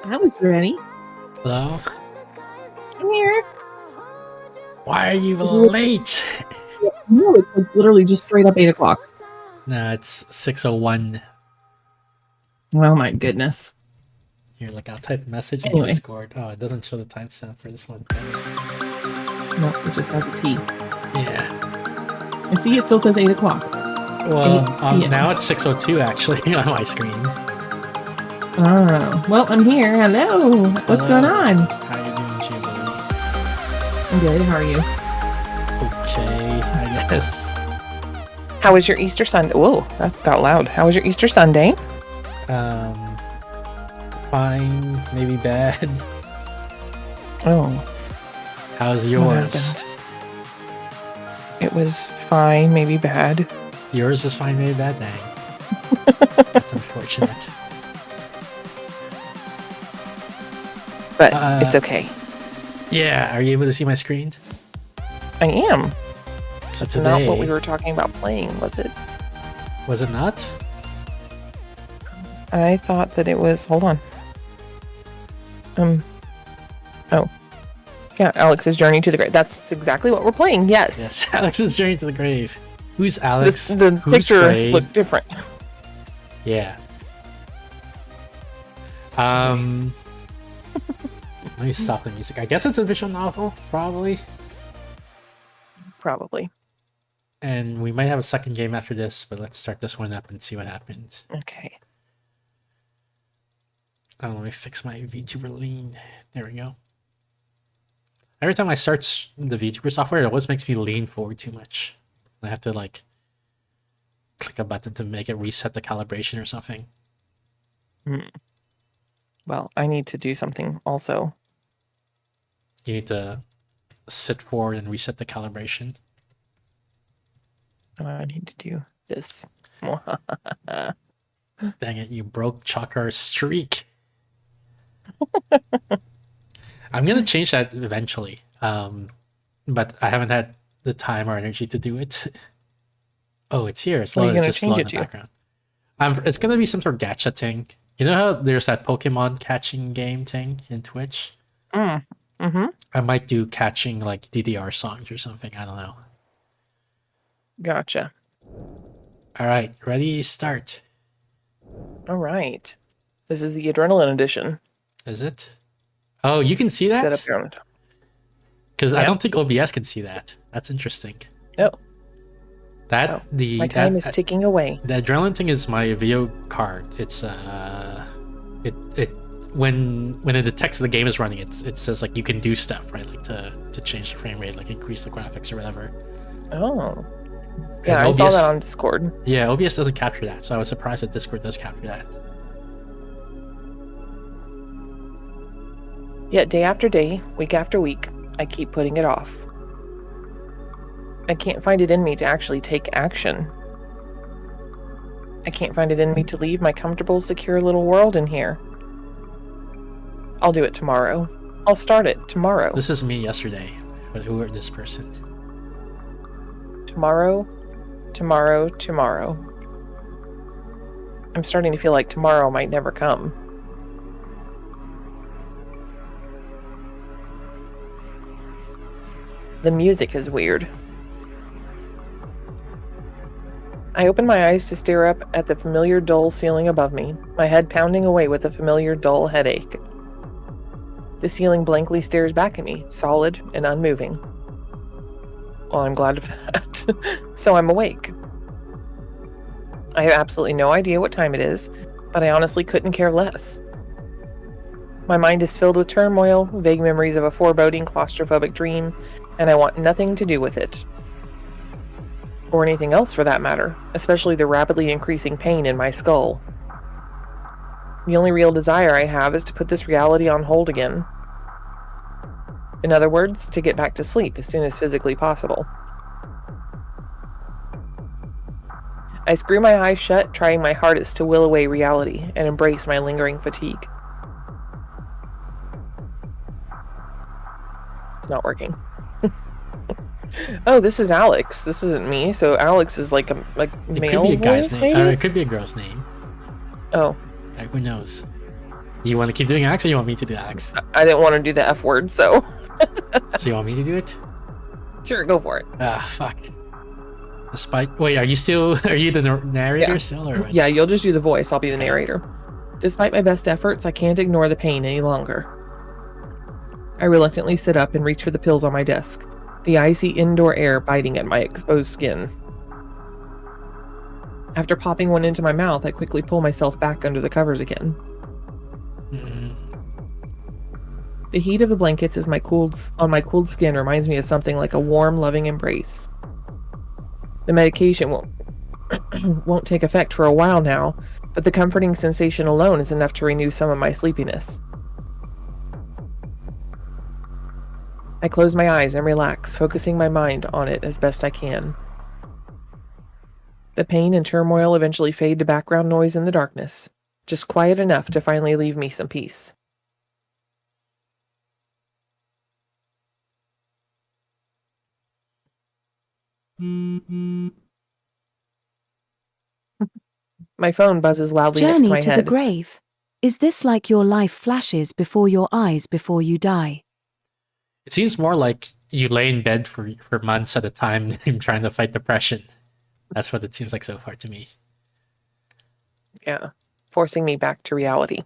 I was ready. Hello? Come here. Why are you Is it? late? No, it's like literally just straight up 8 o'clock. No, it's 6:01. Oh my goodness. Here, like I'll type a message in Anyway, Discord. Oh, it doesn't show the timestamp for this one. no, it just has a T. Yeah. And see, it still says 8 o'clock. Well, 8 p.m. now it's 6:02 actually on my screen. Oh, well, I'm here. Hello. What's Hello. going on? How you doing, Jubilee? I'm good. How are you? Okay, I guess. How was your Easter Sunday? Whoa, that got loud. How was your Easter Sunday? Fine, maybe bad. Oh, How's what yours? happened? It was fine, maybe bad. Yours is fine, maybe bad. Dang. That's unfortunate. But it's okay. Yeah, are you able to see my screen? I am. So That's today, not what we were talking about playing, was it? was it not? I thought that it was. Hold on. Oh. Yeah, Alex's Journey to the Grave. That's exactly what we're playing. Yes. Yes, Alex's Journey to the Grave. Who's Alex? The Who's picture Grave? looked different. Yeah. Let me stop the music. I guess it's a visual novel, probably. Probably. And we might have a second game after this, but let's start this one up and see what happens. Okay. Oh, let me fix my VTuber lean. There we go. Every time I start the VTuber software, it always makes me lean forward too much. I have to like click a button to make it reset the calibration or something. Well, I need to do something also. You need to sit forward and reset the calibration. I need to do this. Dang it, you broke Chakar's streak. I'm gonna change that eventually. But I haven't had the time or energy to do it. Oh, it's here. It's What are you loaded, gonna just change low in it the to? background. It's gonna be some sort of gacha thing. You know how there's that Pokemon catching game thing in Twitch? Mm-hmm. I might do catching like DDR songs or something. I don't know. Gotcha. All right, ready? Start. All right. This is the Adrenaline Edition. Is it? Oh, you can see Set up that? here on the top. Because I Yeah. don't think OBS can see that. That's interesting. No. That Oh, the My time that, is ticking away. the adrenaline thing is my video card. It's it when it detects the game is running, it says like you can do stuff, right? Like to change the frame rate, like increase the graphics or whatever. Oh. Yeah, And I saw OBS that on Discord. Yeah, OBS doesn't capture that, so I was surprised that Discord does capture that. Yet day after day, week after week, I keep putting it off. I can't find it in me to actually take action. I can't find it in me to leave my comfortable, secure little world in here. I'll do it tomorrow. I'll start it tomorrow. This is me yesterday, but who are this person? Tomorrow, tomorrow, tomorrow. I'm starting to feel like tomorrow might never come. The music is weird. I open my eyes to stare up at the familiar dull ceiling above me, my head pounding away with a familiar dull headache. The ceiling blankly stares back at me, solid and unmoving. Well, I'm glad of that. So I'm awake. I have absolutely no idea what time it is, but I honestly couldn't care less. My mind is filled with turmoil, vague memories of a foreboding, claustrophobic dream, and I want nothing to do with it. Or anything else for that matter, especially the rapidly increasing pain in my skull. The only real desire I have is to put this reality on hold again. In other words, to get back to sleep as soon as physically possible. I screw my eyes shut, trying my hardest to will away reality and embrace my lingering fatigue. It's not working. Oh, this is Alex. This isn't me. So Alex is like a It male could be a guy's voice, name. maybe? It could be a girl's name. Oh, Who knows? Do you want to keep doing Alex, or you want me to do Alex? I didn't want to do the F word, so So you want me to do it? sure, go for it. Ah, fuck. Despite wait, are you the narrator Yeah. still, or what? Yeah, you'll just do the voice. I'll be the narrator. Despite my best efforts, I can't ignore the pain any longer. I reluctantly sit up and reach for the pills on my desk, the icy indoor air biting at my exposed skin. After popping one into my mouth, I quickly pull myself back under the covers again. Mm, The heat of the blankets on my cooled skin reminds me of something like a warm, loving embrace. The medication won't take effect for a while now, but the comforting sensation alone is enough to renew some of my sleepiness. I close my eyes and relax, focusing my mind on it as best I can. The pain and turmoil eventually fade to background noise in the darkness, just quiet enough to finally leave me some peace. My phone buzzes loudly next to Journey my to the head. grave. Is this like your life flashes before your eyes before you die? it seems more like you lay in bed for months at a time than trying to fight depression. That's what it seems like so far to me. Yeah, forcing me back to reality.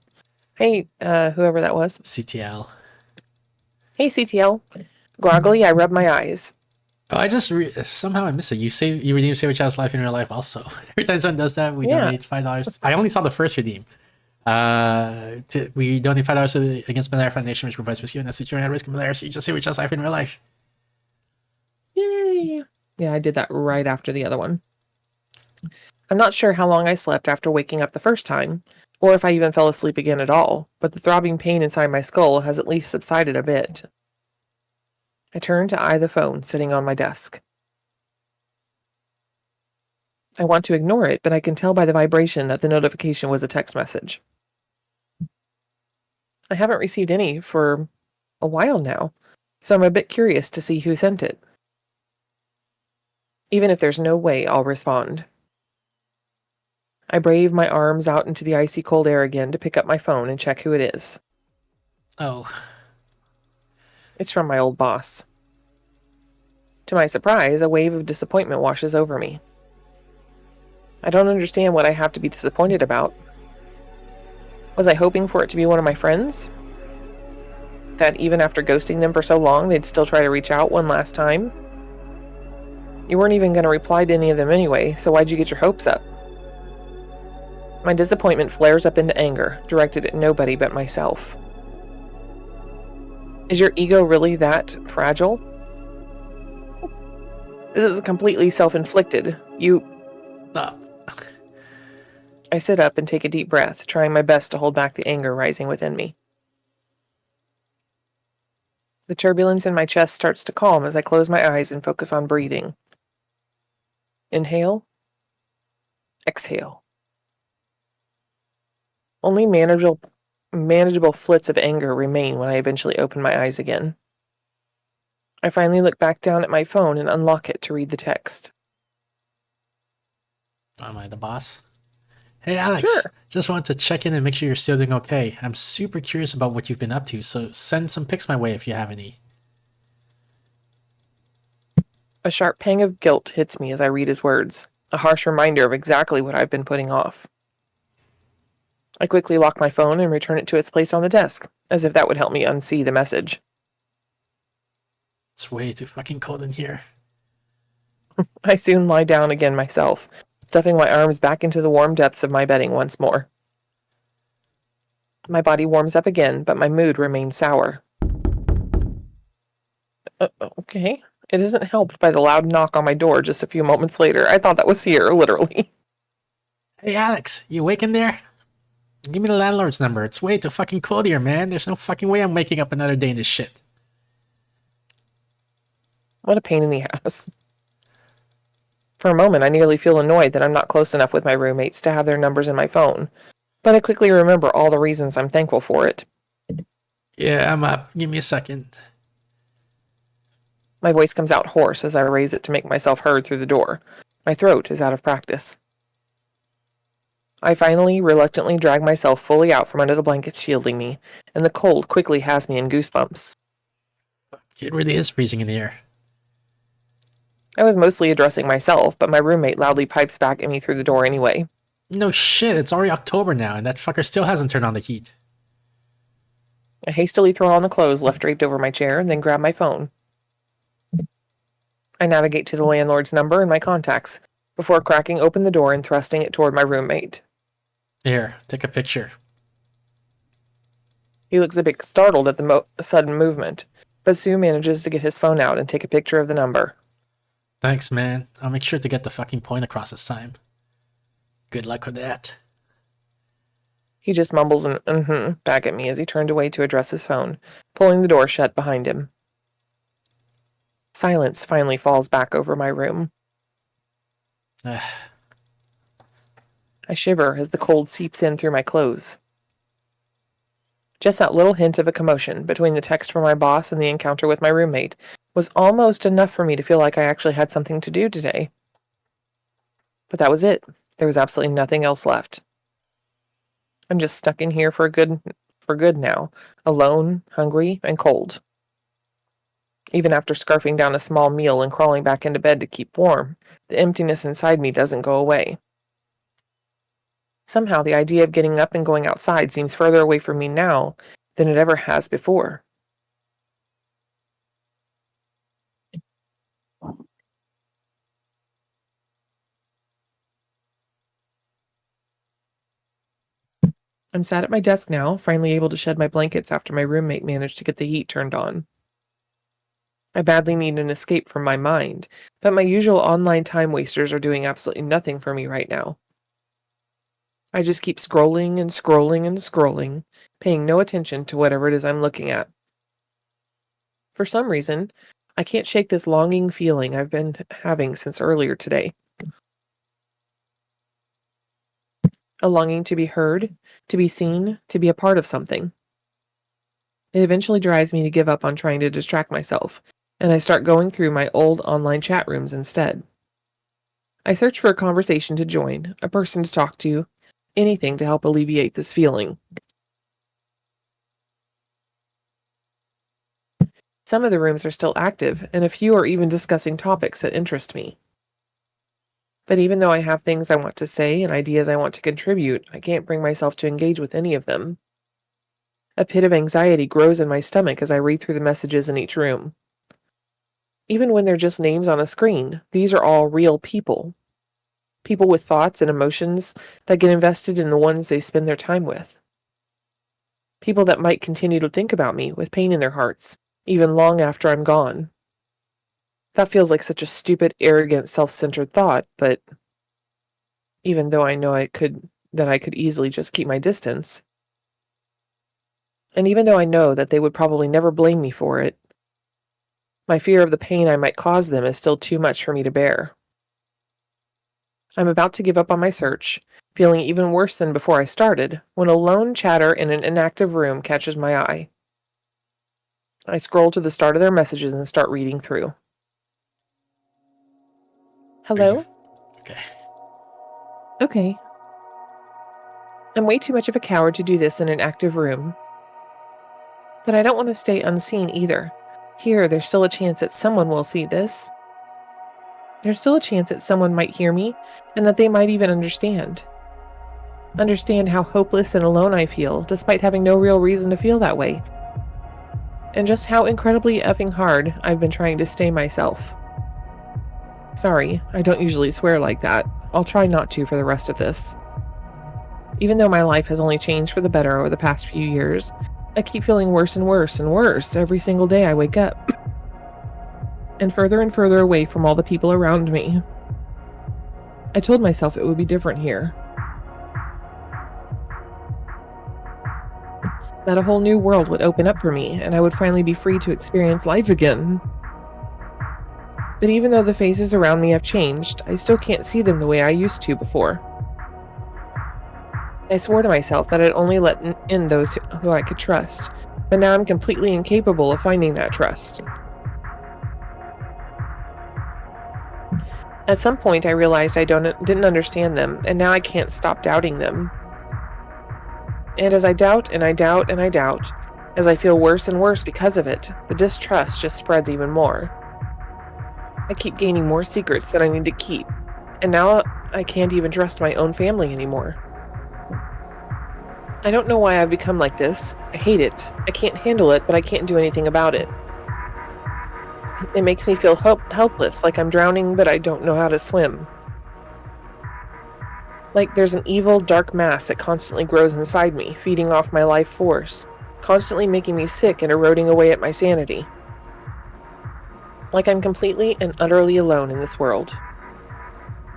Hey, whoever that was. CTL. Hey, CTL. Groggily, I rub my eyes. Oh, I just somehow I missed it. You redeem Save a Child's Life in real life also. Every time someone does that, we Yeah. donate $5. I only saw the first redeem. We donate $5 to the Against Malaria Foundation, which provides rescue and assist at risk of malaria. So you just Save a Child's Life in real life. Yay! Yeah, I did that right after the other one. I'm not sure how long I slept after waking up the first time, or if I even fell asleep again at all, but the throbbing pain inside my skull has at least subsided a bit. I turn to eye the phone sitting on my desk. I want to ignore it, but I can tell by the vibration that the notification was a text message. I haven't received any for a while now, so I'm a bit curious to see who sent it. Even if there's no way I'll respond. I brave my arms out into the icy cold air again to pick up my phone and check who it is. Oh, It's from my old boss. To my surprise, a wave of disappointment washes over me. I don't understand what I have to be disappointed about. Was I hoping for it to be one of my friends? That even after ghosting them for so long, they'd still try to reach out one last time? You weren't even going to reply to any of them anyway, so why'd you get your hopes up? My disappointment flares up into anger, directed at nobody but myself. Is your ego really that fragile? This is completely self-inflicted. stop. I sit up and take a deep breath, trying my best to hold back the anger rising within me. The turbulence in my chest starts to calm as I close my eyes and focus on breathing. Inhale. Exhale. Only manageable flits of anger remain when I eventually open my eyes again. I finally look back down at my phone and unlock it to read the text. Am I the boss? Hey, Alex. Sure. Just want to check in and make sure you're still doing okay. I'm super curious about what you've been up to, so send some pics my way if you have any. A sharp pang of guilt hits me as I read his words, a harsh reminder of exactly what I've been putting off. I quickly lock my phone and return it to its place on the desk, as if that would help me unsee the message. It's way too fucking cold in here. I soon lie down again myself, stuffing my arms back into the warm depths of my bedding once more. My body warms up again, but my mood remains sour. Okay. It isn't helped by the loud knock on my door just a few moments later. I thought that was here, literally. Hey, Alex, you awake in there? Give me the landlord's number. It's way too fucking cold here, man. There's no fucking way I'm waking up another day in this shit. What a pain in the ass. For a moment, I nearly feel annoyed that I'm not close enough with my roommates to have their numbers in my phone, but I quickly remember all the reasons I'm thankful for it. Yeah, I'm up. Give me a second. My voice comes out hoarse as I raise it to make myself heard through the door. My throat is out of practice. I finally, reluctantly drag myself fully out from under the blankets shielding me, and the cold quickly has me in goosebumps. It really is freezing in here. I was mostly addressing myself, but my roommate loudly pipes back at me through the door anyway. No shit, it's already October now, and that fucker still hasn't turned on the heat. I hastily throw on the clothes left draped over my chair and then grab my phone. I navigate to the landlord's number and my contacts, before cracking open the door and thrusting it toward my roommate. Here, take a picture. He looks a bit startled at the sudden movement, but soon manages to get his phone out and take a picture of the number. Thanks, man. I'll make sure to get the fucking point across this time. Good luck with that. He just mumbles an back at me as he turned away to address his phone, pulling the door shut behind him. Silence finally falls back over my room. I shiver as the cold seeps in through my clothes. Just that little hint of a commotion between the text from my boss and the encounter with my roommate was almost enough for me to feel like I actually had something to do today. But that was it. There was absolutely nothing else left. I'm just stuck in here for good now, alone, hungry, and cold. Even after scarfing down a small meal and crawling back into bed to keep warm, the emptiness inside me doesn't go away. Somehow the idea of getting up and going outside seems further away from me now than it ever has before. I'm sat at my desk now, finally able to shed my blankets after my roommate managed to get the heat turned on. I badly need an escape from my mind, but my usual online time wasters are doing absolutely nothing for me right now. I just keep scrolling and scrolling and scrolling, paying no attention to whatever it is I'm looking at. For some reason, I can't shake this longing feeling I've been having since earlier today. A longing to be heard, to be seen, to be a part of something. It eventually drives me to give up on trying to distract myself, and I start going through my old online chat rooms instead. I search for a conversation to join, a person to talk to, anything to help alleviate this feeling. Some of the rooms are still active, and a few are even discussing topics that interest me. But even though I have things I want to say and ideas I want to contribute, I can't bring myself to engage with any of them. A pit of anxiety grows in my stomach as I read through the messages in each room. Even when they're just names on a screen, these are all real people. People with thoughts and emotions that get invested in the ones they spend their time with. People that might continue to think about me with pain in their hearts, even long after I'm gone. That feels like such a stupid, arrogant, self-centered thought, but even though I know I could easily just keep my distance, and even though I know that they would probably never blame me for it, my fear of the pain I might cause them is still too much for me to bear. I'm about to give up on my search, feeling even worse than before I started, when a lone chatter in an inactive room catches my eye. I scroll to the start of their messages and start reading through. Hello? Okay. Okay. I'm way too much of a coward to do this in an active room. But I don't want to stay unseen either. Here, there's still a chance that someone will see this. There's still a chance that someone might hear me, and that they might even understand. Understand how hopeless and alone I feel, despite having no real reason to feel that way. And just how incredibly effing hard I've been trying to stay myself. Sorry, I don't usually swear like that. I'll try not to for the rest of this. Even though my life has only changed for the better over the past few years, I keep feeling worse and worse and worse every single day I wake up. And further away from all the people around me. I told myself it would be different here. That a whole new world would open up for me, and I would finally be free to experience life again. But even though the faces around me have changed, I still can't see them the way I used to before. I swore to myself that I'd only let in those who I could trust, but now I'm completely incapable of finding that trust. At some point, I realized I didn't understand them, and now I can't stop doubting them. And as I doubt and I doubt and I doubt, as I feel worse and worse because of it, the distrust just spreads even more. I keep gaining more secrets that I need to keep, and now I can't even trust my own family anymore. I don't know why I've become like this. I hate it. I can't handle it, but I can't do anything about it. It makes me feel helpless, like I'm drowning, but I don't know how to swim. Like there's an evil, dark mass that constantly grows inside me, feeding off my life force, constantly making me sick and eroding away at my sanity. Like I'm completely and utterly alone in this world.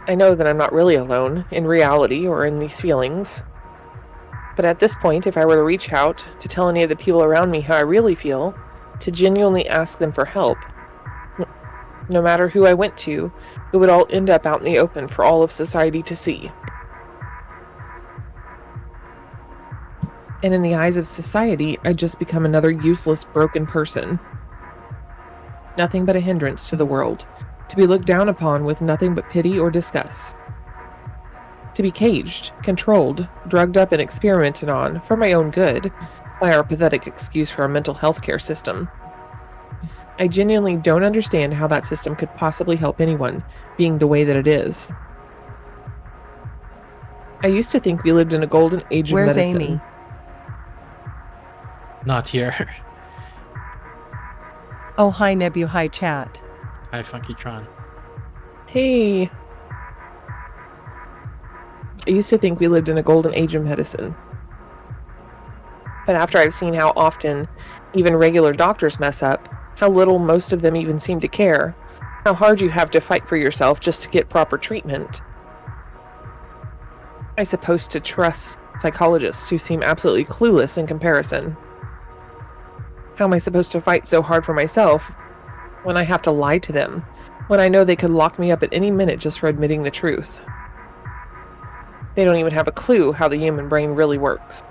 I know that I'm not really alone, in reality or in these feelings. But at this point, if I were to reach out, to tell any of the people around me how I really feel, to genuinely ask them for help, no matter who I went to, it would all end up out in the open for all of society to see. And in the eyes of society, I'd just become another useless, broken person. Nothing but a hindrance to the world, to be looked down upon with nothing but pity or disgust. To be caged, controlled, drugged up and experimented on, for my own good, by our pathetic excuse for a mental health care system. I genuinely don't understand how that system could possibly help anyone, being the way that it is. I used to think we lived in a golden age of Where's medicine. Amy? Not here. Oh, hi, Nebu. Hi, chat. Hi, Funkytron. Hey. I used to think we lived in a golden age of medicine. But after I've seen how often even regular doctors mess up, how little most of them even seem to care, how hard you have to fight for yourself just to get proper treatment, I'm supposed to trust psychologists who seem absolutely clueless in comparison. How am I supposed to fight so hard for myself when I have to lie to them, when I know they could lock me up at any minute just for admitting the truth? They don't even have a clue how the human brain really works.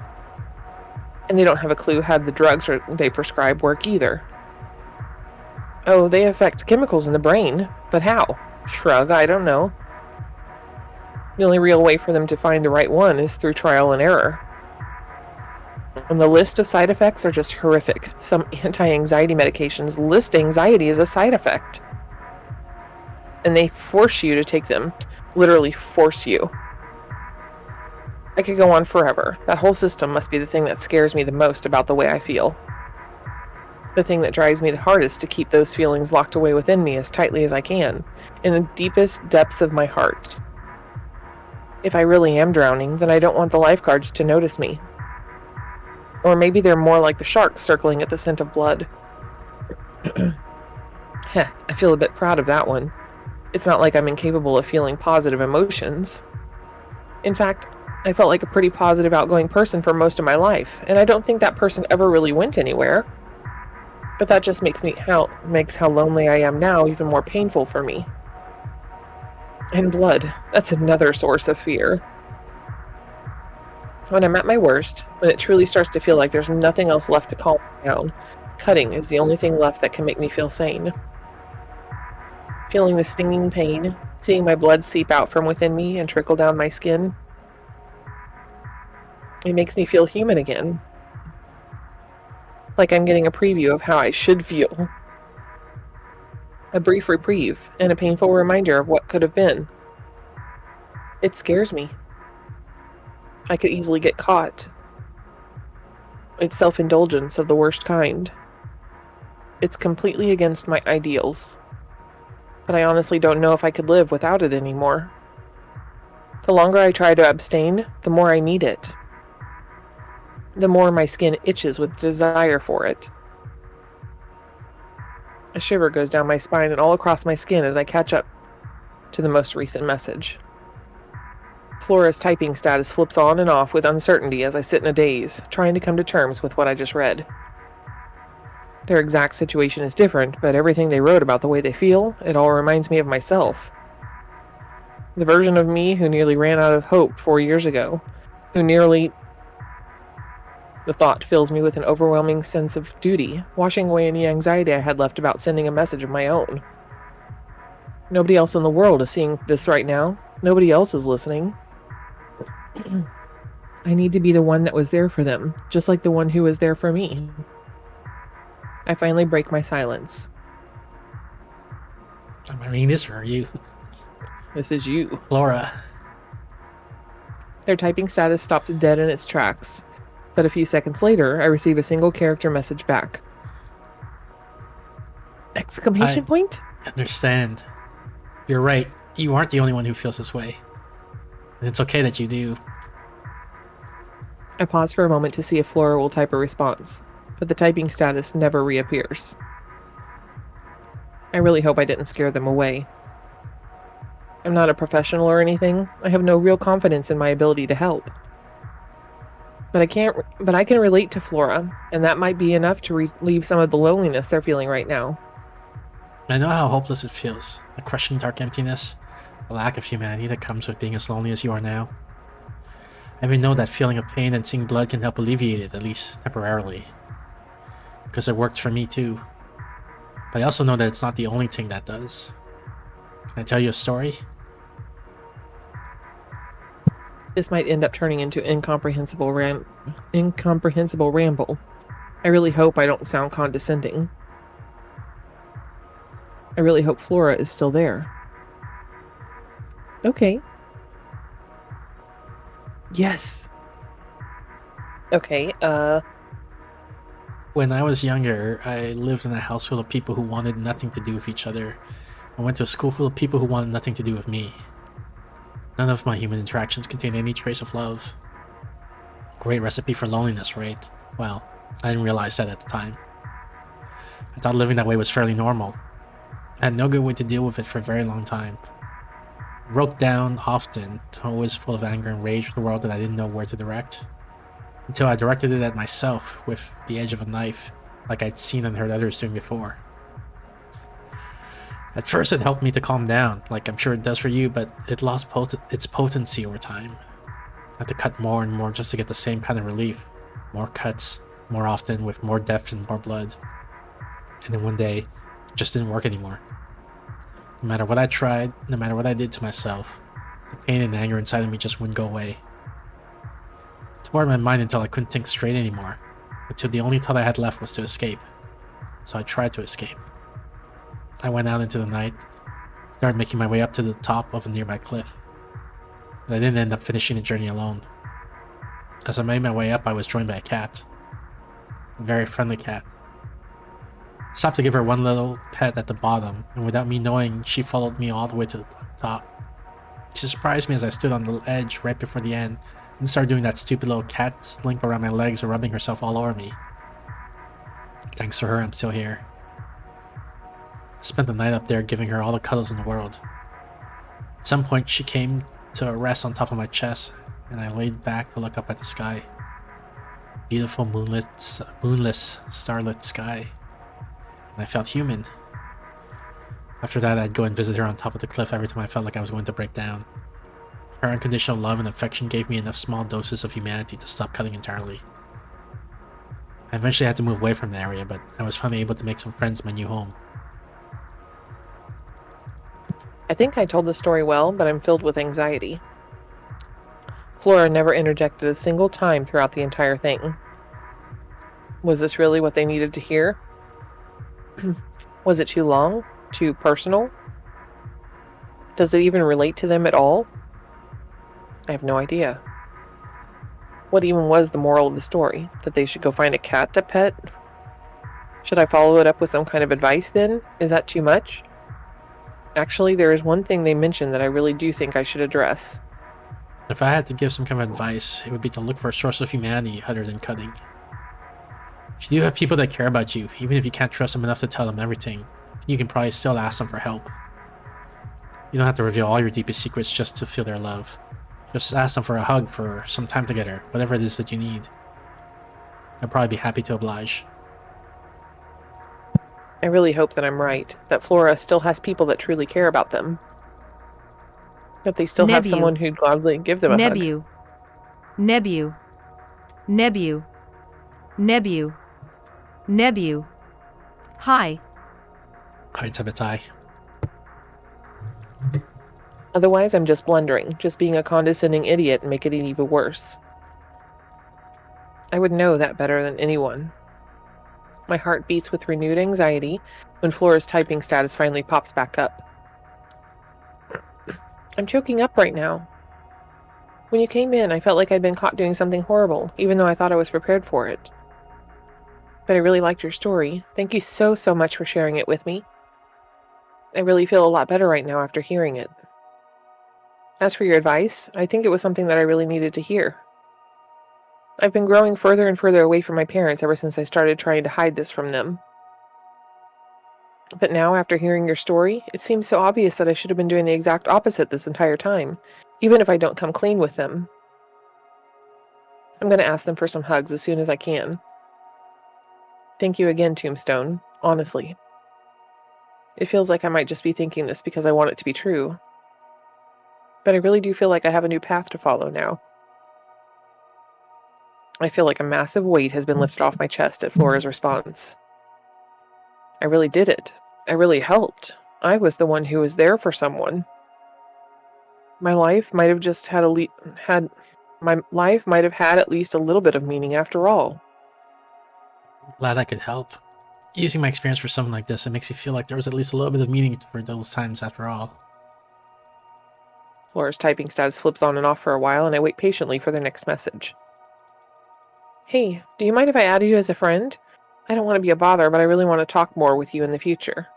And they don't have a clue how the drugs they prescribe work either. Oh, they affect chemicals in the brain, but how? Shrug, I don't know. The only real way for them to find the right one is through trial and error. And the list of side effects are just horrific. Some anti-anxiety medications list anxiety as a side effect. And they force you to take them. Literally force you. I could go on forever. That whole system must be the thing that scares me the most about the way I feel. The thing that drives me the hardest to keep those feelings locked away within me as tightly as I can, in the deepest depths of my heart. If I really am drowning, then I don't want the lifeguards to notice me. Or maybe they're more like the sharks circling at the scent of blood. Heh, I feel a bit proud of that one. It's not like I'm incapable of feeling positive emotions. In fact, I felt like a pretty positive, outgoing person for most of my life, and I don't think that person ever really went anywhere. But that just makes how lonely I am now even more painful for me. And blood, that's another source of fear. When I'm at my worst, when it truly starts to feel like there's nothing else left to calm me down, cutting is the only thing left that can make me feel sane. Feeling the stinging pain, seeing my blood seep out from within me and trickle down my skin, it makes me feel human again. Like I'm getting a preview of how I should feel. A brief reprieve and a painful reminder of what could have been. It scares me. I could easily get caught. It's self-indulgence of the worst kind. It's completely against my ideals. But I honestly don't know if I could live without it anymore. The longer I try to abstain, the more I need it. The more my skin itches with desire for it. A shiver goes down my spine and all across my skin as I catch up to the most recent message. Flora's typing status flips on and off with uncertainty as I sit in a daze, trying to come to terms with what I just read. Their exact situation is different, but everything they wrote about the way they feel, it all reminds me of myself. The version of me who nearly ran out of hope 4 years ago, The thought fills me with an overwhelming sense of duty, washing away any anxiety I had left about sending a message of my own. Nobody else in the world is seeing this right now. Nobody else is listening. I need to be the one that was there for them, just like the one who was there for me. I finally break my silence. Am I reading this or are you? This is you. Flora. Their typing status stopped dead in its tracks, but a few seconds later, I receive a single character message back. Exclamation point? Understand. You're right. You aren't the only one who feels this way. And it's okay that you do. I pause for a moment to see if Flora will type a response, but the typing status never reappears. I really hope I didn't scare them away. I'm not a professional or anything. I have no real confidence in my ability to help. But I can relate to Flora, and that might be enough to relieve some of the loneliness they're feeling right now. I know how hopeless it feels. The crushing dark emptiness, the lack of humanity that comes with being as lonely as you are now. I even know that feeling of pain and seeing blood can help alleviate it, at least temporarily. Because it worked for me too. But I also know that it's not the only thing that does. Can I tell you a story? This might end up turning into incomprehensible ramble. I really hope I don't sound condescending. I really hope Flora is still there. Okay. Yes. Okay, When I was younger, I lived in a house full of people who wanted nothing to do with each other. I went to a school full of people who wanted nothing to do with me. None of my human interactions contained any trace of love. Great recipe for loneliness, right? Well, I didn't realize that at the time. I thought living that way was fairly normal. I had no good way to deal with it for a very long time. I broke down often, always full of anger and rage for the world that I didn't know where to direct. Until I directed it at myself with the edge of a knife, like I'd seen and heard others doing before. At first it helped me to calm down, like I'm sure it does for you, but it lost its potency over time. I had to cut more and more just to get the same kind of relief. More cuts, more often, with more depth and more blood. And then one day, it just didn't work anymore. No matter what I tried, no matter what I did to myself, the pain and anger inside of me just wouldn't go away. It tore my mind until I couldn't think straight anymore, until the only thought I had left was to escape. So I tried to escape. I went out into the night, started making my way up to the top of a nearby cliff. But I didn't end up finishing the journey alone. As I made my way up, I was joined by a cat. A very friendly cat. I stopped to give her one little pet at the bottom, and without me knowing, she followed me all the way to the top. She surprised me as I stood on the edge right before the end, and started doing that stupid little cat slink around my legs and rubbing herself all over me. Thanks to her, I'm still here. I spent the night up there giving her all the cuddles in the world. At some point, she came to rest on top of my chest, and I laid back to look up at the sky. Beautiful moonless, starlit sky. And I felt human. After that, I'd go and visit her on top of the cliff every time I felt like I was going to break down. Her unconditional love and affection gave me enough small doses of humanity to stop cutting entirely. I eventually had to move away from the area, but I was finally able to make some friends in my new home. I think I told the story well, but I'm filled with anxiety. Flora never interjected a single time throughout the entire thing. Was this really what they needed to hear? Was it too long? Too personal? Does it even relate to them at all? I have no idea. What even was the moral of the story? That they should go find a cat to pet? Should I follow it up with some kind of advice then? Is that too much? Actually, there is one thing they mentioned that I really do think I should address. If I had to give some kind of advice, it would be to look for a source of humanity other than cutting. If you do have people that care about you, even if you can't trust them enough to tell them everything, you can probably still ask them for help. You don't have to reveal all your deepest secrets just to feel their love. Just ask them for a hug, for some time together, whatever it is that you need. They'll probably be happy to oblige. I really hope that I'm right, that Flora still has people that truly care about them. That they still have someone who'd gladly give them a hug. Nebu. Nebu. Nebu. Nebu. Nebu. Hi. Hi, Tabitha. Otherwise, I'm just blundering, just being a condescending idiot and making it even worse. I would know that better than anyone. My heart beats with renewed anxiety when Flora's typing status finally pops back up. I'm choking up right now. When you came in, I felt like I'd been caught doing something horrible, even though I thought I was prepared for it. But I really liked your story. Thank you so much for sharing it with me. I really feel a lot better right now after hearing it. As for your advice, I think it was something that I really needed to hear. I've been growing further and further away from my parents ever since I started trying to hide this from them. But now, after hearing your story, it seems so obvious that I should have been doing the exact opposite this entire time, even if I don't come clean with them. I'm going to ask them for some hugs as soon as I can. Thank you again, Tombstone, honestly. It feels like I might just be thinking this because I want it to be true. But I really do feel like I have a new path to follow now. I feel like a massive weight has been lifted off my chest at Flora's response. I really did it. I really helped. I was the one who was there for someone. My life might have just had at least a little bit of meaning after all. Glad I could help. Using my experience for something like this, it makes me feel like there was at least a little bit of meaning for those times after all. Flora's typing status flips on and off for a while, and I wait patiently for their next message. Hey, do you mind if I add you as a friend? I don't want to be a bother, but I really want to talk more with you in the future.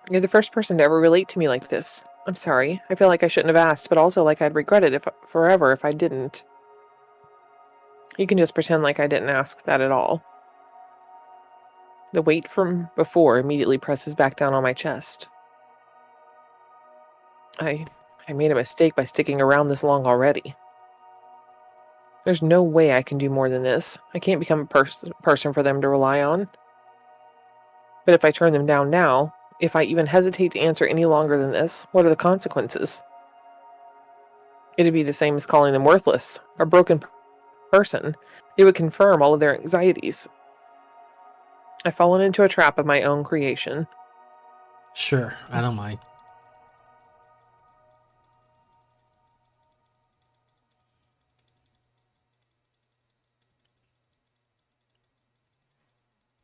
You're the first person to ever relate to me like this. I'm sorry. I feel like I shouldn't have asked, but also like I'd regret it forever if I didn't. You can just pretend like I didn't ask that at all. The weight from before immediately presses back down on my chest. I made a mistake by sticking around this long already. There's no way I can do more than this. I can't become a person for them to rely on. But if I turn them down now, if I even hesitate to answer any longer than this, what are the consequences? It'd be the same as calling them worthless, a broken person. It would confirm all of their anxieties. I've fallen into a trap of my own creation. Sure, I don't mind.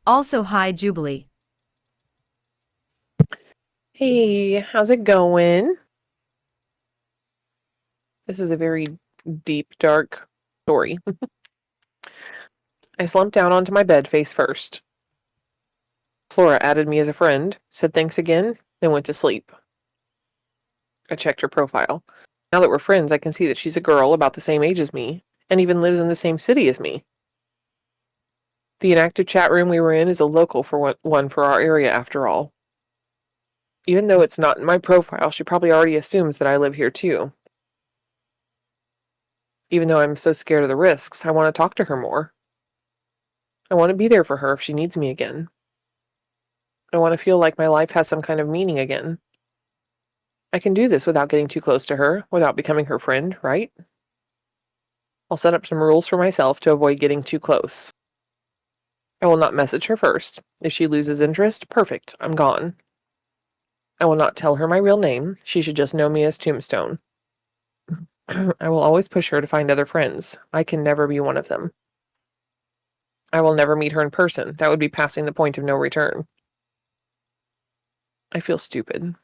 Also, hi, Jubilee. Hey, how's it going? This is a very deep, dark story. I slumped down onto my bed face first. Flora added me as a friend, said thanks again, then went to sleep. I checked her profile. Now that we're friends, I can see that she's a girl about the same age as me, and even lives in the same city as me. The inactive chat room we were in is a local one for our area, after all. Even though it's not in my profile, she probably already assumes that I live here too. Even though I'm so scared of the risks, I want to talk to her more. I want to be there for her if she needs me again. I want to feel like my life has some kind of meaning again. I can do this without getting too close to her, without becoming her friend, right? I'll set up some rules for myself to avoid getting too close. I will not message her first. If she loses interest, perfect, I'm gone. I will not tell her my real name. She should just know me as Tombstone. I will always push her to find other friends. I can never be one of them. I will never meet her in person. That would be passing the point of no return. I feel stupid.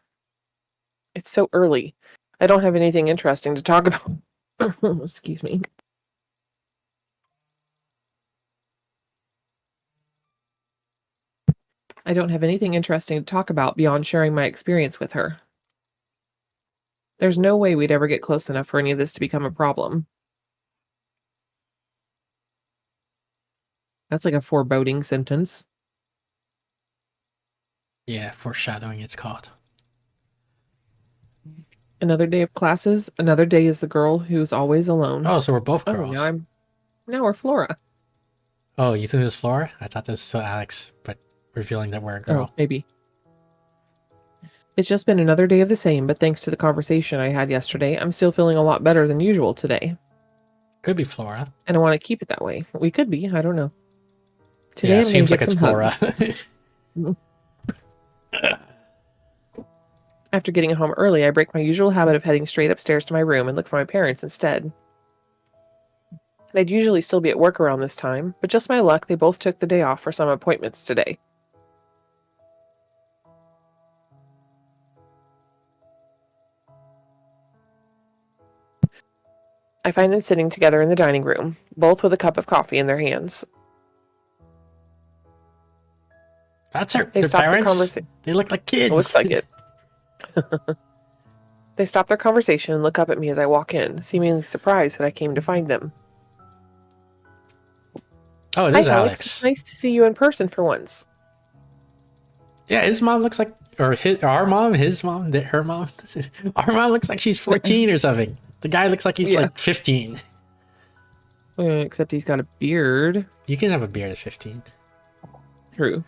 It's so early. I don't have anything interesting to talk about. Excuse me. I don't have anything interesting to talk about beyond sharing my experience with her. There's no way we'd ever get close enough for any of this to become a problem. That's like a foreboding sentence. Yeah, foreshadowing it's called. Another day of classes, another day is the girl who's always alone. Oh, so we're both Oh, girls. now we're Flora. Oh, you think this is Flora? I thought this was still Alex, but revealing that we're a girl. Oh, maybe. It's just been another day of the same, but thanks to the conversation I had yesterday, I'm still feeling a lot better than usual today. Could be Flora. And I want to keep it that way. We could be, I don't know. Today Yeah, I'm it seems gonna like get it's some Flora. hugs. After getting home early, I break my usual habit of heading straight upstairs to my room and look for my parents instead. They'd usually still be at work around this time, but just my luck, they both took the day off for some appointments today. I find them sitting together in the dining room, both with a cup of coffee in their hands. That's her. They Their stop their parents. conversation. They look like kids. It looks like it. They stop their conversation and look up at me as I walk in, seemingly surprised that I came to find them. Oh, it Hi, is Alex. Alex. It's nice to see you in person for once. Yeah, his mom looks like, or our mom, his mom, her mom. Our mom looks like she's 14 or something. The guy looks like he's Yeah. like 15. Except he's got a beard. You can have a beard at 15. True.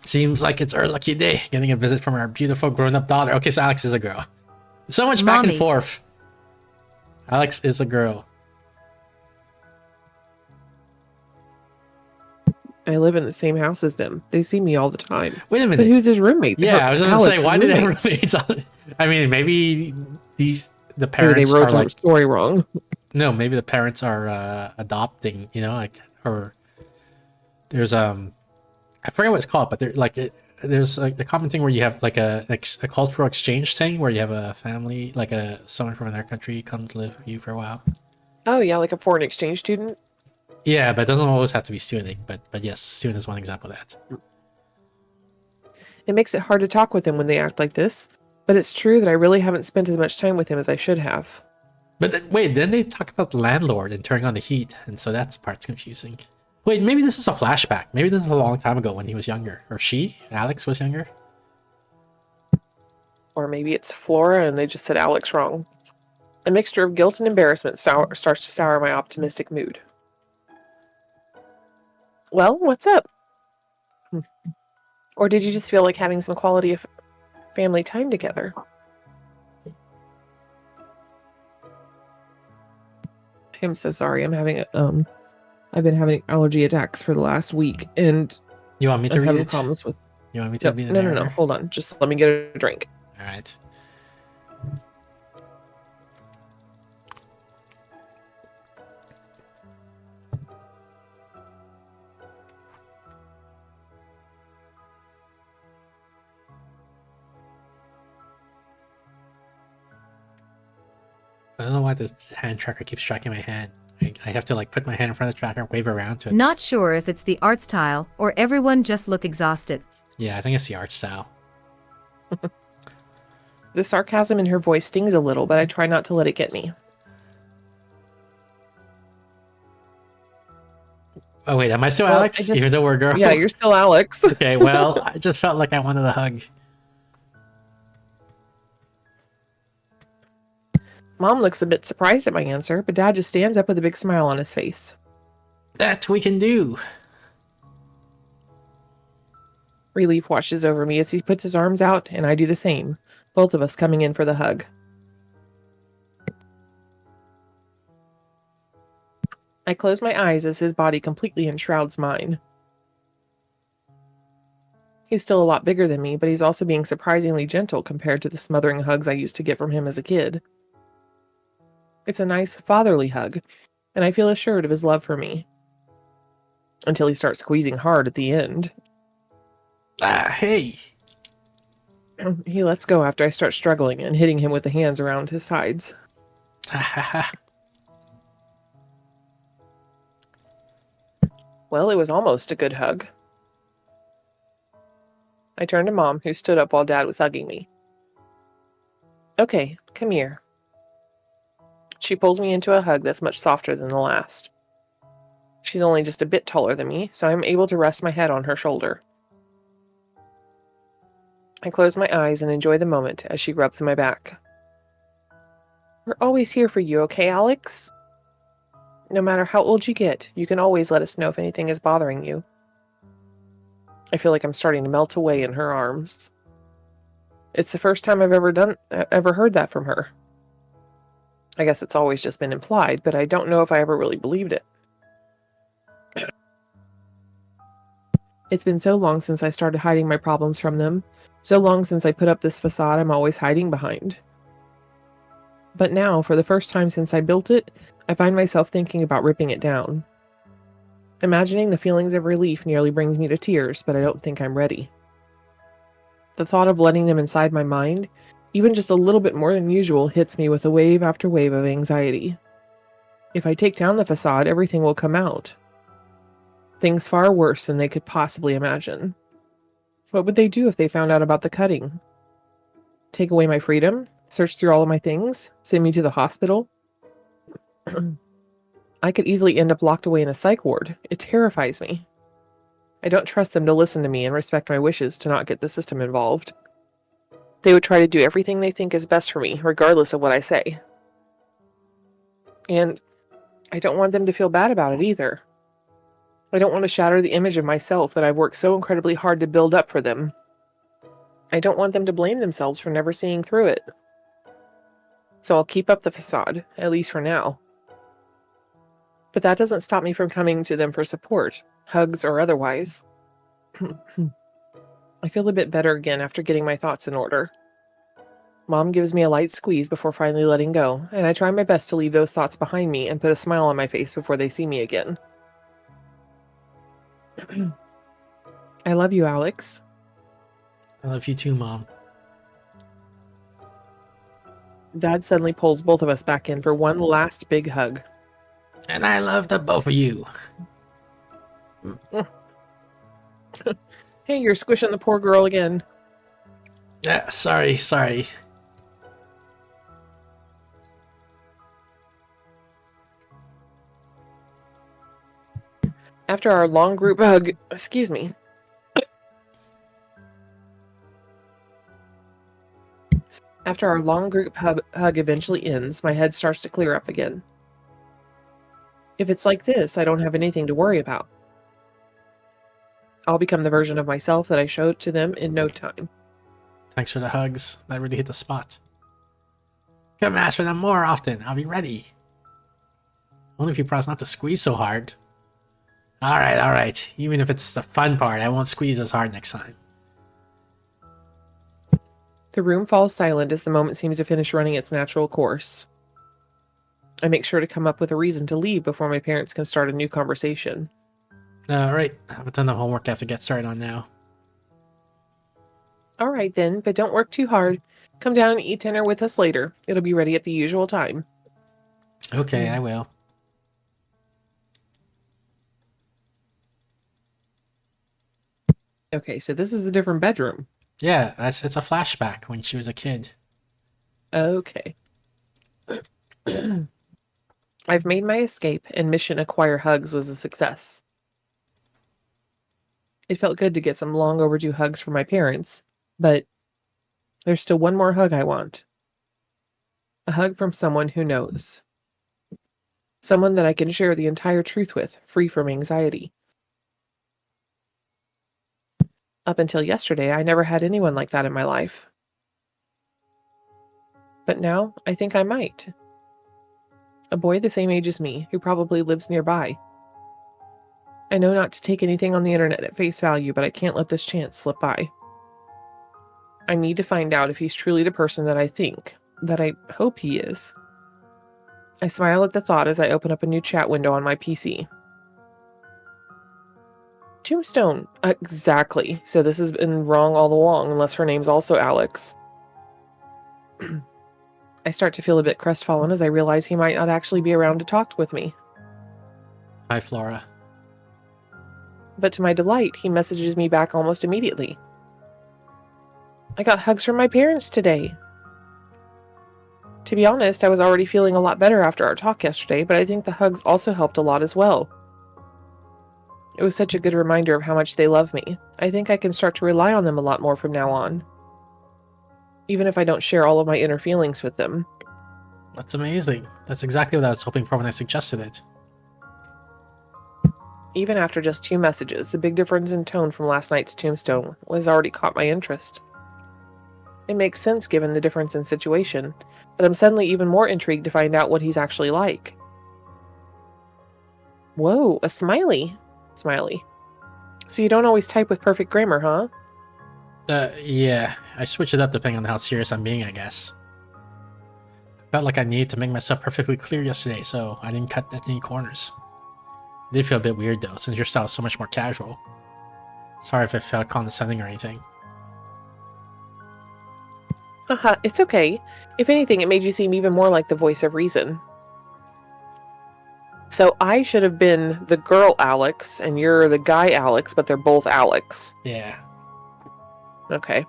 Seems like it's our lucky day, getting a visit from our beautiful grown-up daughter. Okay, so Alex is a girl. So much back and Mommy. forth. Alex is a girl. I live in the same house as them. They see me all the time. Wait a But minute. who's his roommate? Yeah, I was gonna Alex's say, why did they have roommate. roommates on? I mean, maybe the Maybe parents they wrote are the like, story wrong. no, maybe the parents are adopting, you know, like, or there's I forget what it's called, but there's like a common thing where you have like a cultural exchange thing where you have a family, like someone from another country comes to live with you for a while. Oh yeah, like a foreign exchange student. Yeah, but it doesn't always have to be student, but yes, student is one example of that. It makes it hard to talk with them when they act like this. But it's true that I really haven't spent as much time with him as I should have. But wait, then they talk about the landlord and turning on the heat, and so that part's confusing. Wait, maybe this is a flashback. Maybe this is a long time ago when he was younger, or Alex was younger. Or maybe it's Flora and they just said Alex wrong. A mixture of guilt and embarrassment starts to sour my optimistic mood. Well, what's up? Or did you just feel like having some quality of family time together? I'm so sorry. I've been having allergy attacks for the last week, and You want me to I'm read having it? problems with. You want me to Yep. be the No. narrator? Hold on. Just let me get a drink. All right. I don't know why the hand tracker keeps tracking my hand. I have to like put my hand in front of the tracker, wave around to it. Not sure if it's the art style or everyone just look exhausted. Yeah, I think it's the art style. The sarcasm in her voice stings a little, but I try not to let it get me. Oh wait, am I still Well, Alex? I just- Even though we're a girl? Yeah, you're still Alex. Okay, well, I just felt like I wanted a hug. Mom looks a bit surprised at my answer, but Dad just stands up with a big smile on his face. That we can do. Relief washes over me as he puts his arms out, and I do the same, both of us coming in for the hug. I close my eyes as his body completely enshrouds mine. He's still a lot bigger than me, but he's also being surprisingly gentle compared to the smothering hugs I used to get from him as a kid. It's a nice fatherly hug, and I feel assured of his love for me. Until he starts squeezing hard at the end. Ah, hey. He lets go after I start struggling and hitting him with the hands around his sides. Ha ha ha. Well, it was almost a good hug. I turned to Mom, who stood up while Dad was hugging me. Okay, come here. She pulls me into a hug that's much softer than the last. She's only just a bit taller than me, so I'm able to rest my head on her shoulder. I close my eyes and enjoy the moment as she rubs my back. We're always here for you, okay, Alex? No matter how old you get, you can always let us know if anything is bothering you. I feel like I'm starting to melt away in her arms. It's the first time I've ever heard that from her. I guess it's always just been implied, but I don't know if I ever really believed it. It's been so long since I started hiding my problems from them, so long since I put up this facade I'm always hiding behind. But now, for the first time since I built it, I find myself thinking about ripping it down. Imagining the feelings of relief nearly brings me to tears, but I don't think I'm ready. The thought of letting them inside my mind, even just a little bit more than usual, hits me with a wave after wave of anxiety. If I take down the facade, everything will come out. Things far worse than they could possibly imagine. What would they do if they found out about the cutting? Take away my freedom? Search through all of my things? Send me to the hospital? I could easily end up locked away in a psych ward. It terrifies me. I don't trust them to listen to me and respect my wishes to not get the system involved. They would try to do everything they think is best for me, regardless of what I say. And I don't want them to feel bad about it either. I don't want to shatter the image of myself that I've worked so incredibly hard to build up for them. I don't want them to blame themselves for never seeing through it. So I'll keep up the facade, at least for now. But that doesn't stop me from coming to them for support, hugs or otherwise. I feel a bit better again after getting my thoughts in order. Mom gives me a light squeeze before finally letting go, and I try my best to leave those thoughts behind me and put a smile on my face before they see me again. I love you, Alex. I love you too, Mom. Dad suddenly pulls both of us back in for one last big hug. And I love the both of you. Hey, you're squishing the poor girl again. Yeah, sorry. After our long group hug, excuse me. After our long group hug eventually ends, my head starts to clear up again. If it's like this, I don't have anything to worry about. I'll become the version of myself that I showed to them in no time. Thanks for the hugs. That really hit the spot. Come ask for them more often. I'll be ready. Only if you promise not to squeeze so hard. Alright. Even if it's the fun part, I won't squeeze as hard next time. The room falls silent as the moment seems to finish running its natural course. I make sure to come up with a reason to leave before my parents can start a new conversation. Alright, I have a ton of homework I have to get started on now. Alright then, but don't work too hard. Come down and eat dinner with us later. It'll be ready at the usual time. Okay, I will. Okay, so this is a different bedroom. Yeah, it's a flashback when she was a kid. Okay. I've made my escape, and mission acquire hugs was a success. It felt good to get some long overdue hugs from my parents, but there's still one more hug I want. A hug from someone who knows. Someone that I can share the entire truth with, free from anxiety. Up until yesterday, I never had anyone like that in my life. But now, I think I might. A boy the same age as me, who probably lives nearby. I know not to take anything on the internet at face value, but I can't let this chance slip by. I need to find out if he's truly the person that I think, that I hope he is. I smile at the thought as I open up a new chat window on my PC. Tombstone. Exactly. So this has been wrong all along, unless her name's also Alex. I start to feel a bit crestfallen as I realize he might not actually be around to talk with me. Hi, Flora. But to my delight, he messages me back almost immediately. I got hugs from my parents today. To be honest, I was already feeling a lot better after our talk yesterday, but I think the hugs also helped a lot as well. It was such a good reminder of how much they love me. I think I can start to rely on them a lot more from now on. Even if I don't share all of my inner feelings with them. That's amazing. That's exactly what I was hoping for when I suggested it. Even after just 2 messages, the big difference in tone from last night's tombstone has already caught my interest. It makes sense given the difference in situation, but I'm suddenly even more intrigued to find out what he's actually like. Whoa, a smiley. Smiley. So you don't always type with perfect grammar, huh? Yeah, I switch it up depending on how serious I'm being, I guess. Felt like I needed to make myself perfectly clear yesterday, so I didn't cut at any corners. It did feel a bit weird though, since your style is so much more casual. Sorry if I felt condescending or anything. It's okay. If anything, it made you seem even more like the voice of reason. So I should have been the girl Alex, and you're the guy Alex, but they're both Alex. Yeah. Okay.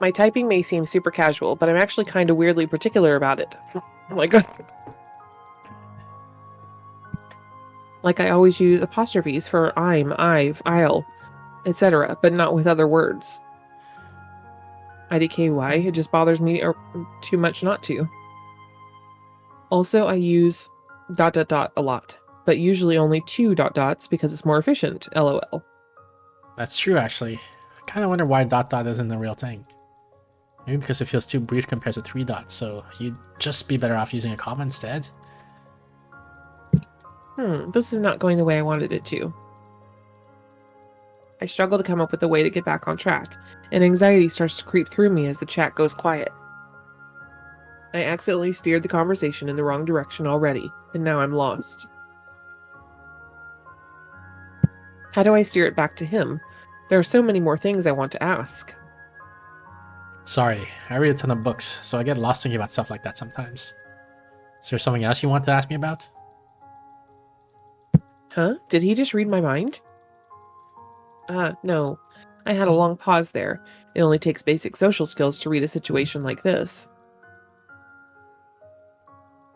My typing may seem super casual, but I'm actually kind of weirdly particular about it. Oh my god. Like I always use apostrophes for I'm, I've, I'll, etc., but not with other words. IDKY, it just bothers me too much not to. Also, I use ... a lot, but usually only 2 ... because it's more efficient, lol. That's true, actually. I kind of wonder why ... isn't the real thing. Maybe because it feels too brief compared to 3 dots, so you'd just be better off using a comma instead? This is not going the way I wanted it to. I struggle to come up with a way to get back on track, and anxiety starts to creep through me as the chat goes quiet. I accidentally steered the conversation in the wrong direction already, and now I'm lost. How do I steer it back to him? There are so many more things I want to ask. Sorry, I read a ton of books, so I get lost thinking about stuff like that sometimes. Is there something else you want to ask me about? Huh? Did he just read my mind? No. I had a long pause there. It only takes basic social skills to read a situation like this.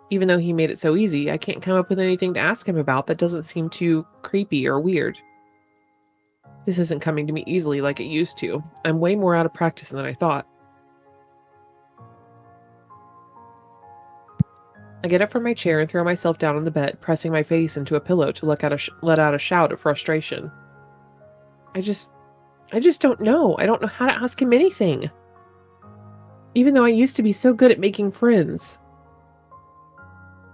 Even though he made it so easy, I can't come up with anything to ask him about that doesn't seem too creepy or weird. This isn't coming to me easily like it used to. I'm way more out of practice than I thought. I get up from my chair and throw myself down on the bed, pressing my face into a pillow to let out a shout of frustration. I just don't know. I don't know how to ask him anything. Even though I used to be so good at making friends.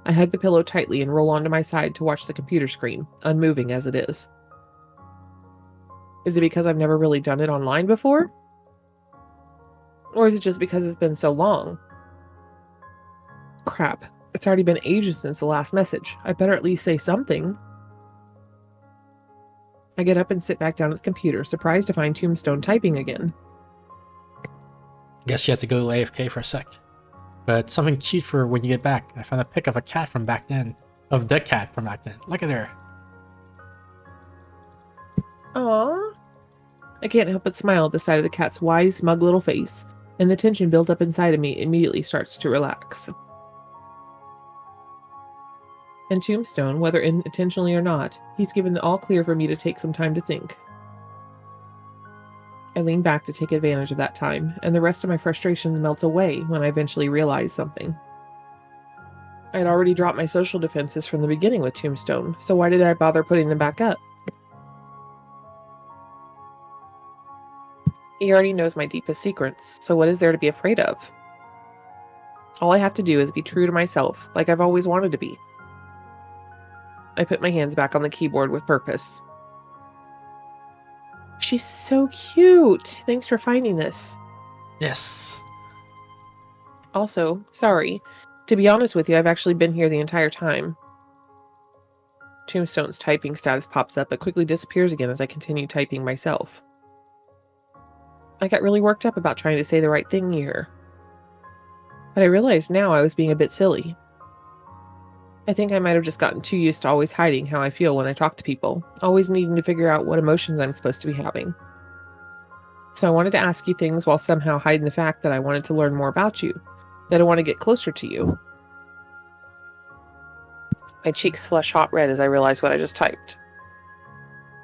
I hug the pillow tightly and roll onto my side to watch the computer screen, unmoving as it is. Is it because I've never really done it online before? Or is it just because it's been so long? Crap. It's already been ages since the last message. I better at least say something. I get up and sit back down at the computer, surprised to find Tombstone typing again. Guess you had to go AFK for a sec. But something cute for when you get back. I found a pic of a cat from back then. Of the cat from back then. Look at her. Aww. I can't help but smile at the sight of the cat's wise, smug little face, and the tension built up inside of me immediately starts to relax. And Tombstone, whether intentionally or not, he's given the all clear for me to take some time to think. I lean back to take advantage of that time, and the rest of my frustrations melts away when I eventually realize something. I had already dropped my social defenses from the beginning with Tombstone, so why did I bother putting them back up? He already knows my deepest secrets, so what is there to be afraid of? All I have to do is be true to myself, like I've always wanted to be. I put my hands back on the keyboard with purpose. She's so cute! Thanks for finding this. Yes. Also, sorry. To be honest with you, I've actually been here the entire time. Tombstone's typing status pops up, but quickly disappears again as I continue typing myself. I got really worked up about trying to say the right thing here. But I realized now I was being a bit silly. I think I might have just gotten too used to always hiding how I feel when I talk to people, always needing to figure out what emotions I'm supposed to be having. So I wanted to ask you things while somehow hiding the fact that I wanted to learn more about you, that I want to get closer to you. My cheeks flush hot red as I realize what I just typed.